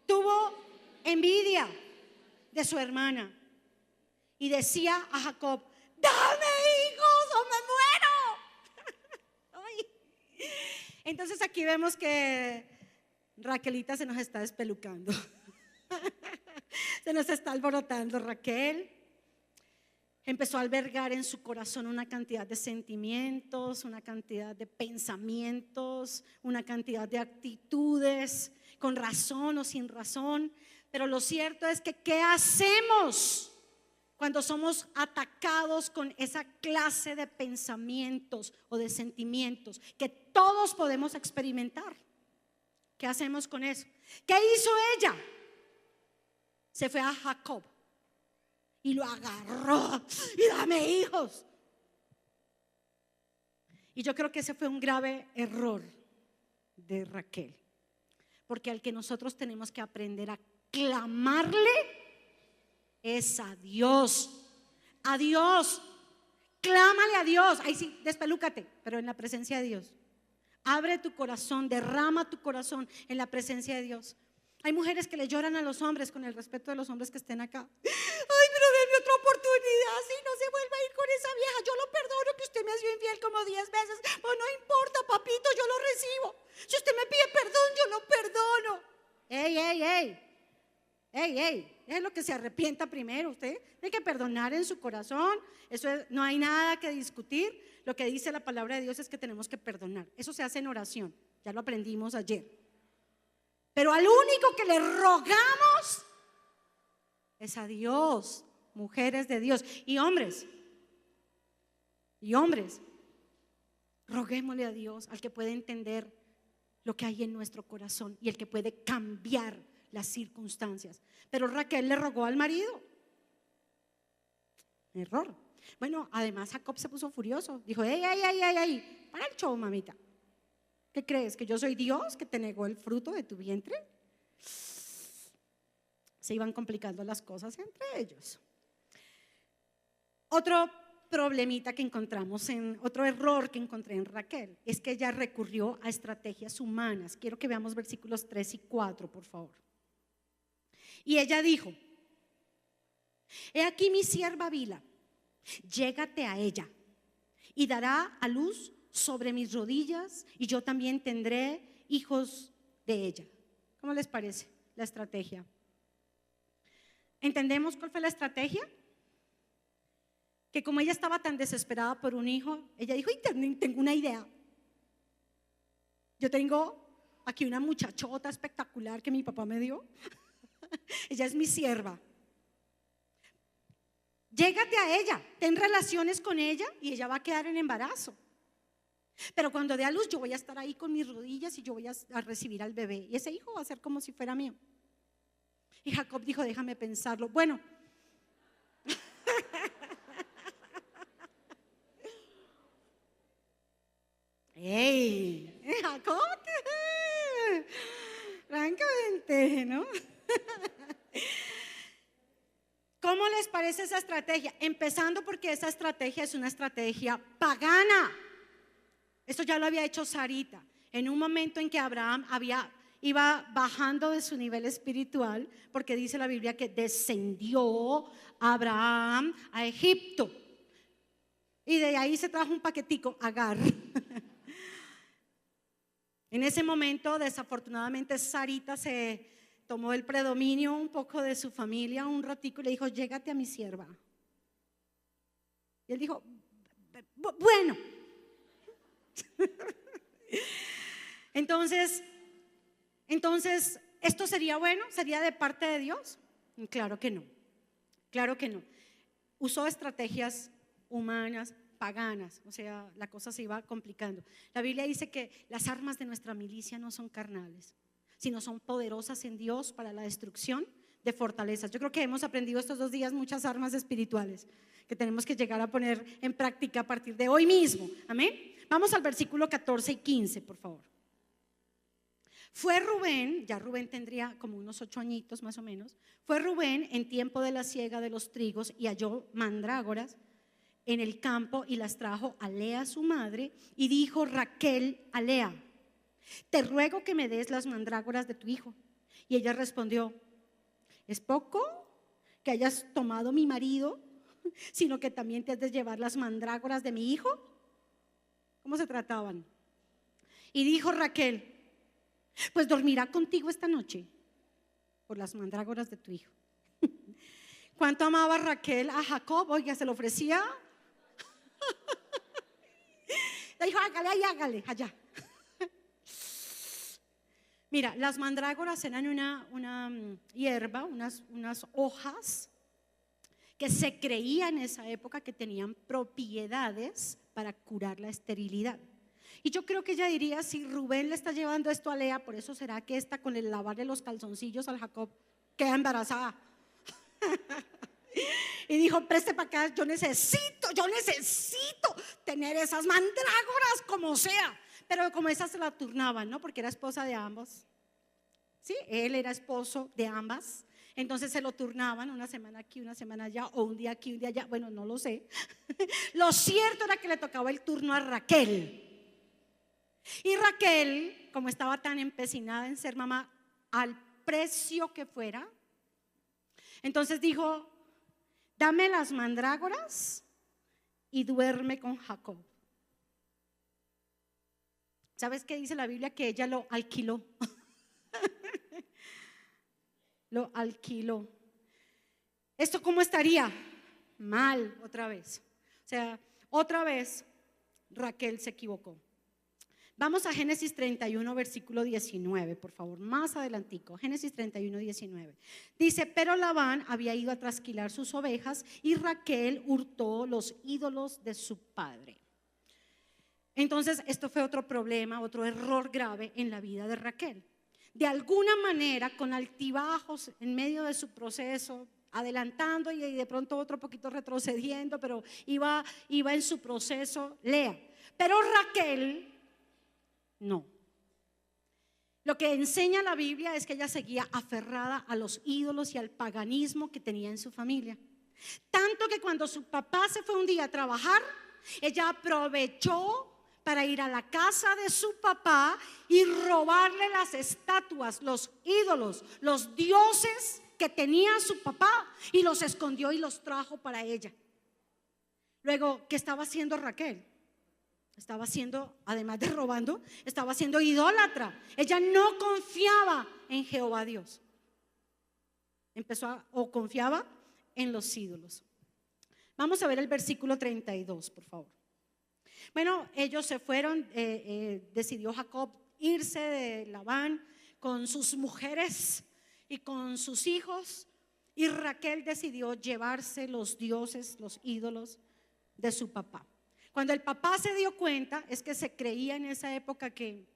tuvo envidia de su hermana y decía a Jacob, dame hijos o me muero. Entonces aquí vemos que Raquelita se nos está despelucando. Se nos está alborotando Raquel. Empezó a albergar en su corazón una cantidad de sentimientos, una cantidad de pensamientos, una cantidad de actitudes, con razón o sin razón. Pero lo cierto es que ¿qué hacemos cuando somos atacados con esa clase de pensamientos o de sentimientos que todos podemos experimentar? ¿Qué hacemos con eso? ¿Qué hizo ella? Se fue a Jacob y lo agarró y dame hijos. Y yo creo que ese fue un grave error de Raquel, porque al que nosotros tenemos que aprender a clamarle es a Dios. A Dios. Clámale a Dios. Ahí sí, despelúcate, pero en la presencia de Dios. Abre tu corazón, derrama tu corazón en la presencia de Dios. Hay mujeres que le lloran a los hombres, con el respeto de los hombres que estén acá. Ay, pero denme otra oportunidad, si no se vuelve a ir con esa vieja. Yo lo perdono que usted me ha sido infiel como 10 veces. Pues no importa, papito, yo lo recibo. Si usted me pide perdón, yo lo perdono. Ey, ey, ey. Ey, ey, es lo que se arrepienta primero. Usted tiene que perdonar en su corazón. No hay nada que discutir. Lo que dice la palabra de Dios es que tenemos que perdonar. Eso se hace en oración, ya lo aprendimos ayer. Pero al único que le rogamos es a Dios, mujeres de Dios. Y hombres, roguémosle a Dios, al que puede entender lo que hay en nuestro corazón y el que puede cambiar las circunstancias. Pero Raquel le rogó al marido. Error. Bueno, además Jacob se puso furioso. Dijo, ey, para el show, mamita. ¿Qué crees? ¿Que yo soy Dios que te negó el fruto de tu vientre? Se iban complicando las cosas entre ellos. Otro problemita que encontramos otro error que encontré en Raquel es que ella recurrió a estrategias humanas. Quiero que veamos versículos 3 y 4, por favor. Y ella dijo: he aquí mi sierva Bila, llégate a ella y dará a luz sobre mis rodillas, y yo también tendré hijos de ella. ¿Cómo les parece la estrategia? ¿Entendemos cuál fue la estrategia? Que como ella estaba tan desesperada por un hijo, ella dijo: tengo una idea. Yo tengo aquí una muchachota espectacular que mi papá me dio. Ella es mi sierva. Llégate a ella, ten relaciones con ella y ella va a quedar en embarazo. Pero cuando dé a luz yo voy a estar ahí con mis rodillas y yo voy a recibir al bebé. Y ese hijo va a ser como si fuera mío. Y Jacob dijo: déjame pensarlo. Bueno, ¡ey! Jacob, francamente, ¿no? ¿Cómo les parece esa estrategia? Empezando porque esa estrategia es una estrategia pagana. Esto ya lo había hecho Sarita. En un momento en que Abraham iba bajando de su nivel espiritual, porque dice la Biblia que descendió Abraham a Egipto. Y de ahí se trajo un paquetico, Agar. En ese momento, desafortunadamente, Sarita se tomó el predominio un poco de su familia un ratico y le dijo: llégate a mi sierva. Y él dijo: bueno. Entonces, ¿esto sería bueno? ¿Sería de parte de Dios? Claro que no. Claro que no. Usó estrategias humanas, paganas, o sea, la cosa se iba complicando. La Biblia dice que las armas de nuestra milicia no son carnales, sino son poderosas en Dios para la destrucción de fortalezas. Yo creo que hemos aprendido estos 2 días muchas armas espirituales que tenemos que llegar a poner en práctica a partir de hoy mismo. Amén. Vamos al versículo 14 y 15, por favor. Fue Rubén, ya Rubén tendría como unos 8 añitos más o menos. Fue Rubén en tiempo de la siega de los trigos y halló mandrágoras en el campo y las trajo a Lea su madre, y dijo Raquel a Lea: te ruego que me des las mandrágoras de tu hijo. Y ella respondió: ¿es poco que hayas tomado mi marido, sino que también te has de llevar las mandrágoras de mi hijo? ¿Cómo se trataban? Y dijo Raquel: pues dormirá contigo esta noche por las mandrágoras de tu hijo. ¿Cuánto amaba Raquel a Jacob? Oiga, se lo ofrecía. Le dijo: hágale, ahí, hágale, allá. Mira, las mandrágoras eran una hierba, unas hojas que se creía en esa época que tenían propiedades para curar la esterilidad. Y yo creo que ella diría: si Rubén le está llevando esto a Lea, por eso será que esta, con el lavarle los calzoncillos al Jacob, queda embarazada. Y dijo: preste para acá, yo necesito tener esas mandrágoras como sea. Pero como esas se la turnaban, ¿no? Porque era esposa de ambos. Sí, él era esposo de ambas. Entonces se lo turnaban una semana aquí, una semana allá, o un día aquí, un día allá. Bueno, no lo sé. Lo cierto era que le tocaba el turno a Raquel. Y Raquel, como estaba tan empecinada en ser mamá al precio que fuera, entonces dijo: dame las mandrágoras y duerme con Jacob. ¿Sabes qué dice la Biblia? Que ella lo alquiló. Lo alquiló. ¿Esto cómo estaría? Mal, otra vez. O sea, otra vez Raquel se equivocó. Vamos a Génesis 31, versículo 19, por favor, más adelantico. Génesis 31, 19. Dice: pero Labán había ido a trasquilar sus ovejas y Raquel hurtó los ídolos de su padre. Entonces, esto fue otro problema, otro error grave en la vida de Raquel. De alguna manera, con altibajos en medio de su proceso, adelantando y de pronto otro poquito retrocediendo, pero iba en su proceso Lea. Pero Raquel no. Lo que enseña la Biblia es que ella seguía aferrada a los ídolos y al paganismo que tenía en su familia. Tanto que cuando su papá se fue un día a trabajar, ella aprovechó para ir a la casa de su papá y robarle las estatuas, los ídolos, los dioses que tenía su papá, y los escondió y los trajo para ella. Luego, ¿qué estaba haciendo Raquel? Estaba haciendo, además de robando, estaba siendo idólatra. Ella no confiaba en Jehová Dios. O confiaba en los ídolos. Vamos a ver el versículo 32, por favor. Bueno, ellos se fueron, decidió Jacob irse de Labán con sus mujeres y con sus hijos, y Raquel decidió llevarse los dioses, los ídolos de su papá. Cuando el papá se dio cuenta, es que se creía en esa época que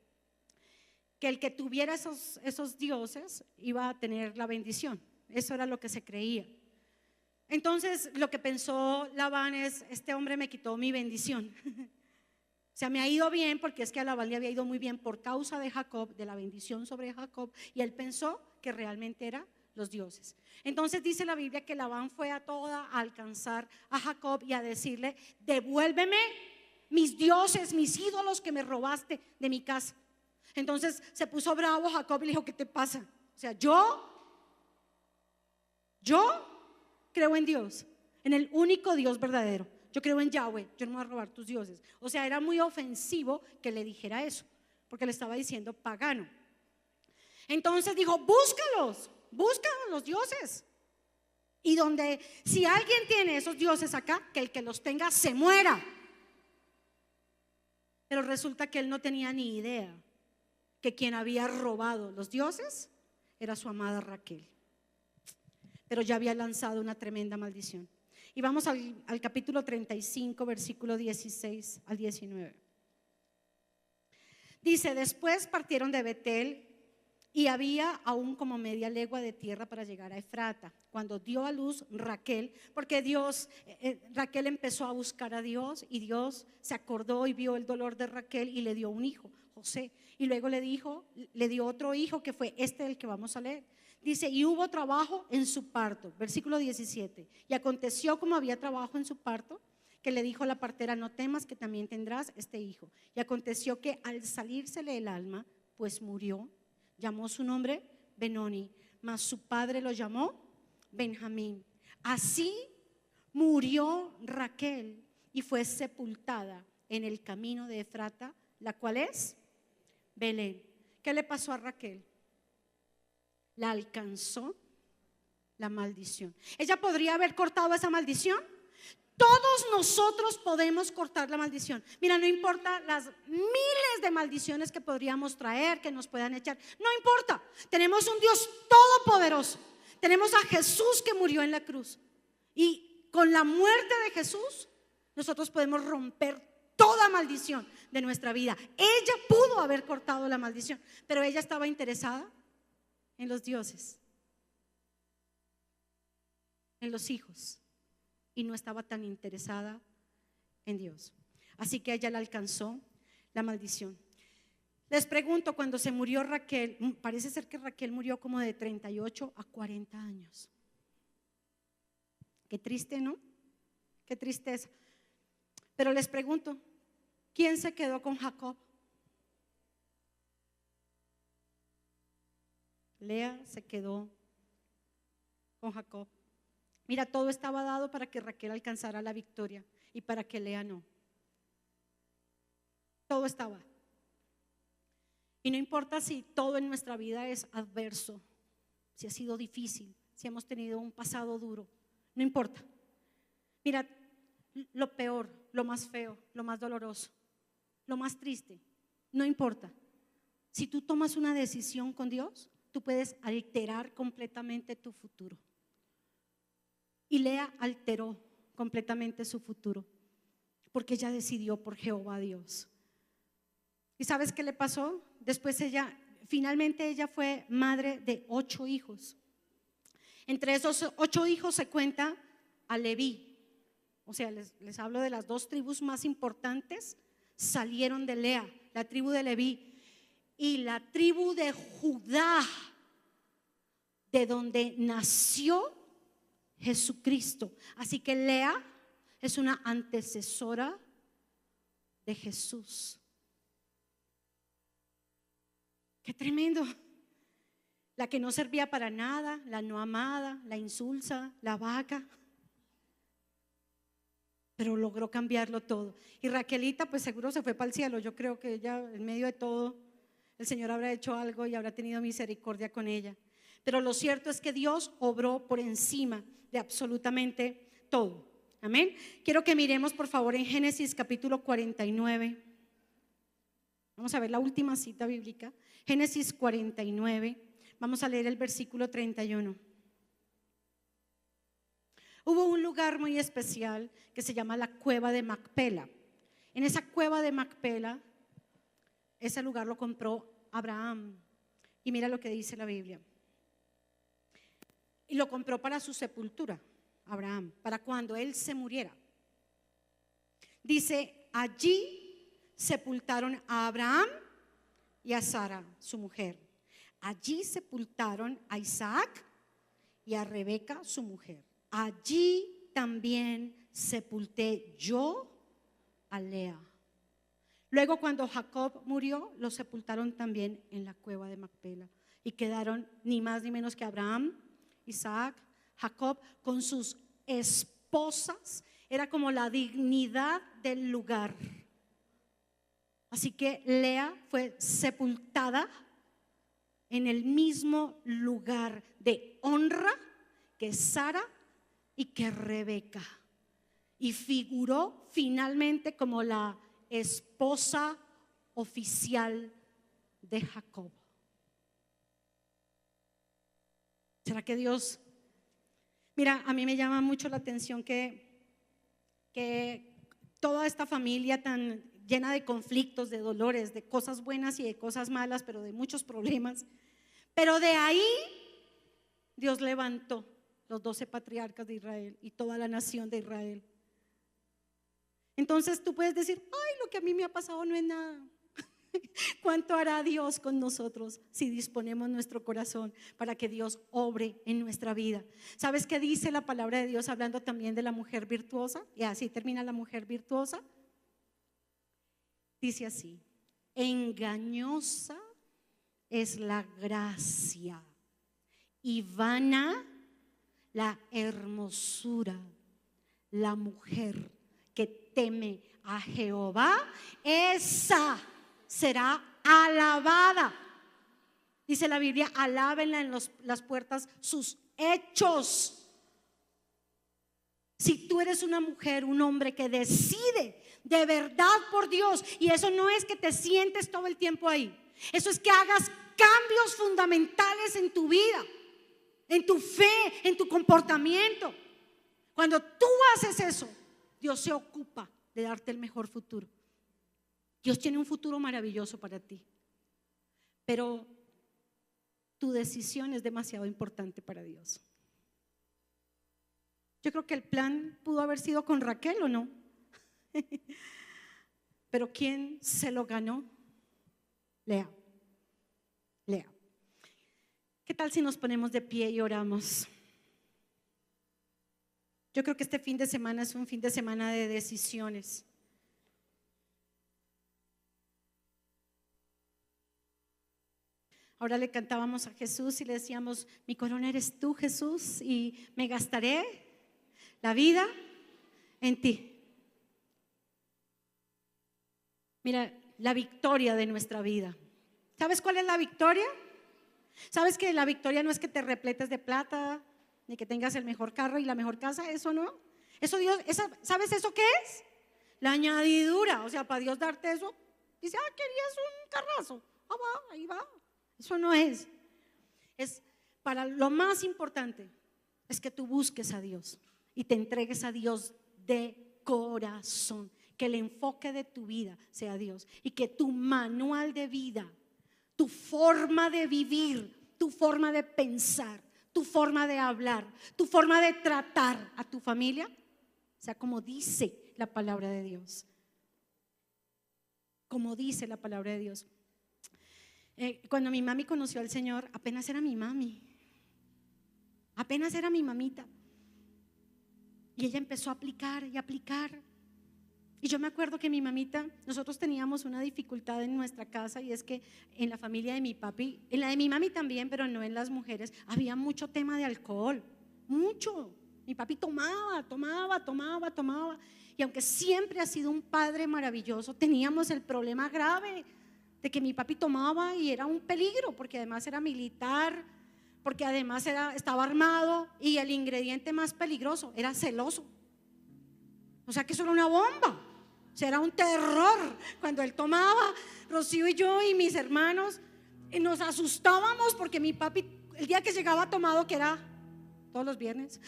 el que tuviera esos dioses iba a tener la bendición. Eso era lo que se creía. Entonces lo que pensó Labán es: este hombre me quitó mi bendición. O sea, me ha ido bien, porque es que a Labán le había ido muy bien por causa de Jacob, de la bendición sobre Jacob, y él pensó que realmente eran los dioses. Entonces dice la Biblia que Labán fue a alcanzar a Jacob y a decirle: devuélveme mis dioses, mis ídolos que me robaste de mi casa. Entonces se puso bravo Jacob y le dijo: ¿qué te pasa? O sea, yo creo en Dios, en el único Dios verdadero. Yo creo en Yahweh, yo no me voy a robar tus dioses. O sea, era muy ofensivo que le dijera eso, porque le estaba diciendo pagano. Entonces dijo: búscalos los dioses. Y si alguien tiene esos dioses acá, que el que los tenga se muera. Pero resulta que él no tenía ni idea que quien había robado los dioses era su amada Raquel. Pero ya había lanzado una tremenda maldición. Y vamos al capítulo 35, versículo 16 al 19. Dice: después partieron de Betel, y había aún como media legua de tierra para llegar a Efrata, cuando dio a luz Raquel, porque Raquel empezó a buscar a Dios, y Dios se acordó y vio el dolor de Raquel y le dio un hijo, José. Y luego le dio otro hijo, que fue el que vamos a leer. Dice: y hubo trabajo en su parto. Versículo 17. Y aconteció, como había trabajo en su parto, que le dijo la partera: no temas, que también tendrás este hijo. Y aconteció que al salírsele el alma, pues murió. Llamó su nombre Benoni, mas su padre lo llamó Benjamín. Así murió Raquel y fue sepultada en el camino de Efrata, la cual es Belén. ¿Qué le pasó a Raquel? La alcanzó la maldición. ¿Ella podría haber cortado esa maldición? Todos nosotros podemos cortar la maldición. Mira, no importa las miles de maldiciones que podríamos traer, que nos puedan echar, no importa. Tenemos un Dios todopoderoso. Tenemos a Jesús que murió en la cruz, y con la muerte de Jesús nosotros podemos romper toda maldición de nuestra vida. Ella pudo haber cortado la maldición, pero ella estaba interesada en los dioses, en los hijos, y no estaba tan interesada en Dios. Así que ella le alcanzó la maldición. Les pregunto, cuando se murió Raquel, parece ser que Raquel murió como de 38 a 40 años. Qué triste, ¿no? Qué tristeza. Pero les pregunto, ¿quién se quedó con Jacob? Lea se quedó con Jacob. Mira, todo estaba dado para que Raquel alcanzara la victoria y para que Lea no. Todo estaba. Y no importa si todo en nuestra vida es adverso, si ha sido difícil, si hemos tenido un pasado duro, no importa. Mira, lo peor, lo más feo, lo más doloroso, lo más triste, no importa. Si tú tomas una decisión con Dios, tú puedes alterar completamente tu futuro. Y Lea alteró completamente su futuro, porque ella decidió por Jehová Dios. ¿Y sabes qué le pasó? Después finalmente ella fue madre de 8 hijos. Entre esos 8 hijos se cuenta a Leví. O sea, les hablo de las 2 tribus más importantes, salieron de Lea, la tribu de Leví. y la tribu de Judá, de donde nació Jesucristo. Así que Lea es una antecesora de Jesús. Qué tremendo. La que no servía para nada, la no amada, la insulsa, la vaca, pero logró cambiarlo todo. Y Raquelita pues seguro se fue para el cielo. Yo creo que ella, en medio de todo, el Señor habrá hecho algo y habrá tenido misericordia con ella. Pero lo cierto es que Dios obró por encima de absolutamente todo. Amén. Quiero que miremos por favor en Génesis capítulo 49. Vamos a ver la última cita bíblica. Génesis 49. Vamos a leer el versículo 31. Hubo un lugar muy especial que se llama la cueva de Macpela. En esa cueva de Macpela, ese lugar lo compró Abraham. Y mira lo que dice la Biblia. Y lo compró para su sepultura, Abraham, para cuando él se muriera. Dice, allí sepultaron a Abraham y a Sara, su mujer. Allí sepultaron a Isaac y a Rebeca, su mujer. Allí también sepulté yo a Lea. Luego, cuando Jacob murió, lo sepultaron también en la cueva de Macpela. Y quedaron ni más ni menos que Abraham, Isaac, Jacob con sus esposas. Era como la dignidad del lugar. Así que Lea fue sepultada en el mismo lugar de honra que Sara y que Rebeca, y figuró finalmente como la esposa oficial de Jacob. ¿Será que Dios? Mira, a mí me llama mucho la atención que toda esta familia tan llena de conflictos, de dolores, de cosas buenas y de cosas malas, pero de muchos problemas. Pero de ahí Dios levantó los 12 patriarcas de Israel y toda la nación de Israel. Entonces tú puedes decir, ay, lo que a mí me ha pasado no es nada. ¿Cuánto hará Dios con nosotros si disponemos nuestro corazón para que Dios obre en nuestra vida? ¿Sabes qué dice la palabra de Dios hablando también de la mujer virtuosa? Y así termina la mujer virtuosa. Dice así: engañosa es la gracia y vana la hermosura. La mujer que teme a Jehová, esa será alabada. Dice la Biblia, alábenla en las puertas sus hechos. Si tú eres una mujer, un hombre que decide de verdad por Dios, y eso no es que te sientes todo el tiempo ahí, eso es que hagas cambios fundamentales en tu vida, en tu fe, en tu comportamiento. Cuando tú haces eso, Dios se ocupa de darte el mejor futuro. Dios tiene un futuro maravilloso para ti, pero tu decisión es demasiado importante para Dios. Yo creo que el plan pudo haber sido con Raquel, ¿o no? Pero ¿quién se lo ganó? Lea. ¿Qué tal si nos ponemos de pie y oramos? Yo creo que este fin de semana es un fin de semana de decisiones. Ahora le cantábamos a Jesús y le decíamos, mi corona eres tú, Jesús, y me gastaré la vida en ti. Mira, la victoria de nuestra vida. ¿Sabes cuál es la victoria? ¿Sabes que la victoria no es que te repletes de plata, ni que tengas el mejor carro y la mejor casa? Eso no. Eso Dios, ¿sabes eso qué es? La añadidura. O sea, para Dios darte eso, dice, querías un carrazo. Va, ahí va. Eso no es. Es para lo más importante, es que tú busques a Dios y te entregues a Dios de corazón. Que el enfoque de tu vida sea Dios y que tu manual de vida, tu forma de vivir, tu forma de pensar, tu forma de hablar, tu forma de tratar a tu familia sea como dice la palabra de Dios. Como dice la palabra de Dios. Cuando mi mami conoció al Señor, apenas era mi mami, apenas era mi mamita. Y ella empezó a aplicar y aplicar. Y yo me acuerdo que mi mamita, nosotros teníamos una dificultad en nuestra casa, y es que en la familia de mi papi, en la de mi mami también, pero no en las mujeres, había mucho tema de alcohol, mucho. Mi papi tomaba. Y aunque siempre ha sido un padre maravilloso, teníamos el problema grave de que mi papi tomaba y era un peligro, porque además era militar, porque además estaba armado, y el ingrediente más peligroso era celoso. O sea que eso era una bomba, o sea, era un terror. Cuando él tomaba, Rocío y yo y mis hermanos nos asustábamos, porque mi papi, el día que llegaba tomado, que era todos los viernes,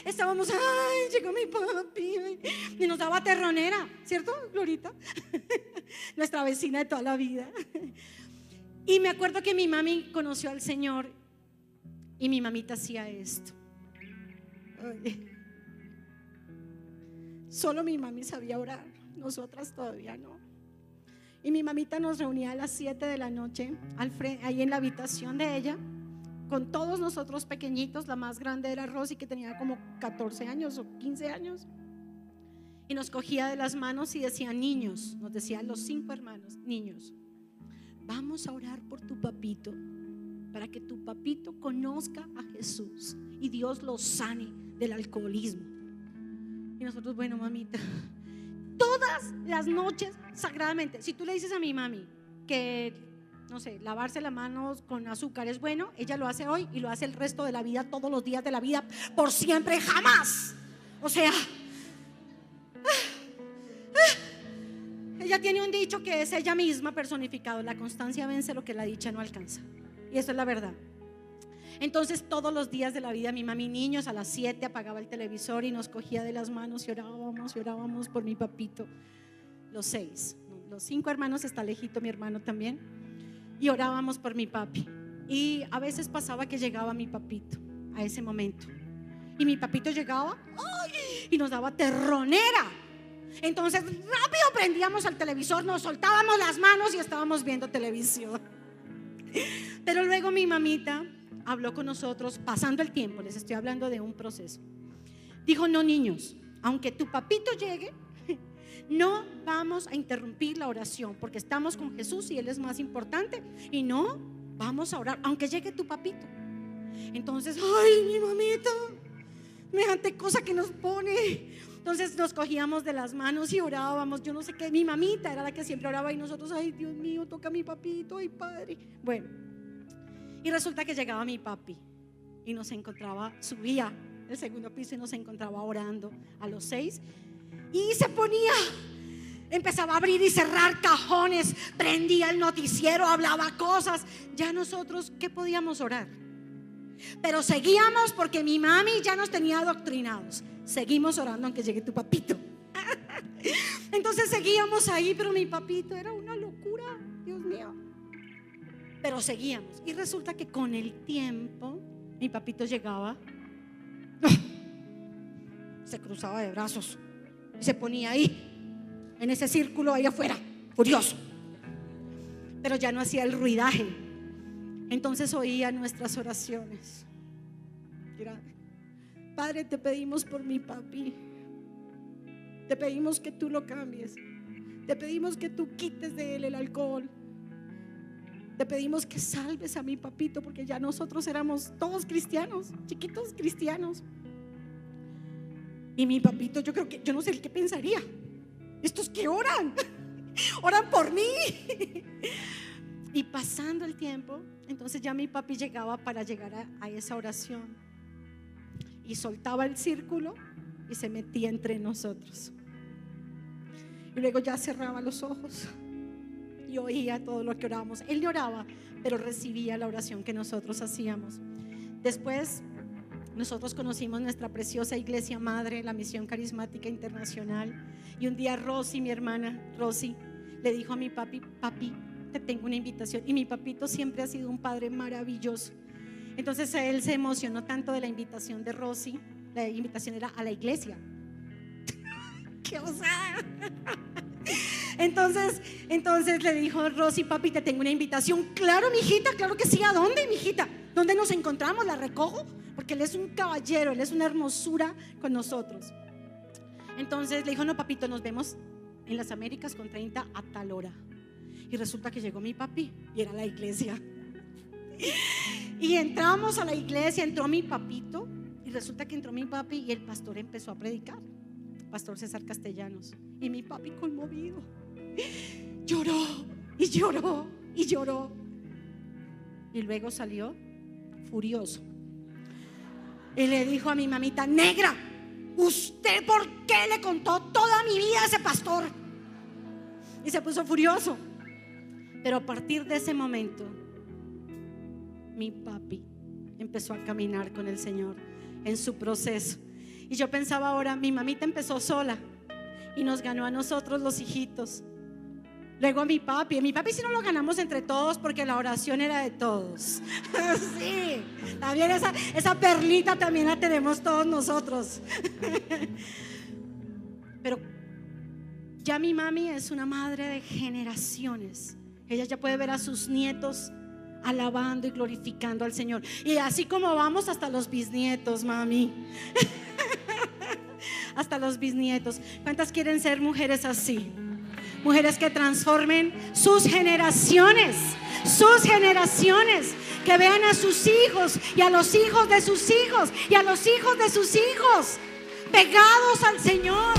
estábamos, ay, llegó mi papi, y nos daba terronera, ¿cierto, Glorita? Nuestra vecina de toda la vida. Y me acuerdo que mi mami conoció al Señor, y mi mamita hacía esto. Ay. Solo mi mami sabía orar, nosotras todavía no. Y mi mamita nos reunía a las 7 de la noche ahí en la habitación de ella, con todos nosotros pequeñitos. La más grande era Rosy, que tenía como 14 años o 15 años, y nos cogía de las manos y decía: niños, nos decían los 5 hermanos, niños, vamos a orar por tu papito, para que tu papito conozca a Jesús y Dios lo sane del alcoholismo. Y nosotros, bueno, mamita, todas las noches sagradamente. Si tú le dices a mi mami que, no sé, lavarse las manos con azúcar es bueno, ella lo hace hoy y lo hace el resto de la vida, todos los días de la vida, por siempre, jamás. O sea, ella tiene un dicho que es ella misma personificado: la constancia vence lo que la dicha no alcanza. Y eso es la verdad. Entonces todos los días de la vida mi mami, niños, a las 7 apagaba el televisor y nos cogía de las manos y orábamos por mi papito. Los 6, los 5 hermanos, está lejito mi hermano también, y orábamos por mi papi. Y a veces pasaba que llegaba mi papito a ese momento, y mi papito llegaba, ¡ay!, y nos daba terronera. Entonces rápido prendíamos al televisor, nos soltábamos las manos y estábamos viendo televisión. Pero luego mi mamita habló con nosotros, pasando el tiempo, les estoy hablando de un proceso. Dijo: no, niños, aunque tu papito llegue, no vamos a interrumpir la oración, porque estamos con Jesús y Él es más importante, y no vamos a orar aunque llegue tu papito. Entonces, ay, mi mamita, semejante cosa que nos pone. Entonces nos cogíamos de las manos y orábamos. Yo no sé qué, mi mamita era la que siempre oraba, y nosotros, ay, Dios mío, toca a mi papito, ay, padre. Bueno, y resulta que llegaba mi papi y nos encontraba, subía el segundo piso y nos encontraba orando a los 6, y se ponía, empezaba a abrir y cerrar cajones, prendía el noticiero, hablaba cosas. Ya nosotros, ¿qué podíamos orar? Pero seguíamos, porque mi mami ya nos tenía adoctrinados. Seguimos orando aunque llegue tu papito. Entonces seguíamos ahí, pero mi papito era una locura, Dios mío. Pero seguíamos, y resulta que con el tiempo mi papito llegaba, se cruzaba de brazos y se ponía ahí, en ese círculo ahí afuera, furioso, pero ya no hacía el ruidaje. Entonces oía nuestras oraciones. Padre, te pedimos por mi papi, te pedimos que tú lo cambies, te pedimos que tú quites de él el alcohol, te pedimos que salves a mi papito, porque ya nosotros éramos todos cristianos, chiquitos cristianos. Y mi papito, yo creo que, yo no sé qué pensaría, estos que oran por mí. Y pasando el tiempo, entonces ya mi papi llegaba para llegar a esa oración, y soltaba el círculo y se metía entre nosotros, y luego ya cerraba los ojos y oía todo lo que orábamos. Él no oraba, pero recibía la oración que nosotros hacíamos. Después nosotros conocimos nuestra preciosa iglesia madre, la Misión Carismática Internacional, y un día Rosy, mi hermana Rosy, le dijo a mi papi: papi, te tengo una invitación. Y mi papito siempre ha sido un padre maravilloso. Entonces él se emocionó tanto de la invitación de Rosy. La invitación era a la iglesia. ¡Qué osada! Entonces le dijo Rosy: papi, te tengo una invitación. Claro, mijita, claro que sí. ¿A dónde, mijita? ¿Dónde nos encontramos? ¿La recojo? Porque él es un caballero, él es una hermosura con nosotros. Entonces le dijo: no, papito, nos vemos en las Américas con 30 a tal hora. Y resulta que llegó mi papi y era la iglesia. Y entramos a la iglesia, entró mi papito. Y resulta que entró mi papi y el pastor empezó a predicar, Pastor César Castellanos. Y mi papi, conmovido, lloró y lloró y lloró. Y luego salió furioso y le dijo a mi mamita: negra, ¿usted por qué le contó toda mi vida a ese pastor? Y se puso furioso. Pero a partir de ese momento, mi papi empezó a caminar con el Señor en su proceso. Y yo pensaba ahora, mi mamita empezó sola y nos ganó a nosotros los hijitos. Luego a mi papi sí no lo ganamos entre todos, porque la oración era de todos. Sí, también esa perlita también la tenemos todos nosotros. Pero ya mi mami es una madre de generaciones. Ella ya puede ver a sus nietos alabando y glorificando al Señor. Y así como vamos hasta los bisnietos, mami. Hasta los bisnietos. ¿Cuántas quieren ser mujeres así? Mujeres que transformen sus generaciones, que vean a sus hijos y a los hijos de sus hijos y a los hijos de sus hijos pegados al Señor.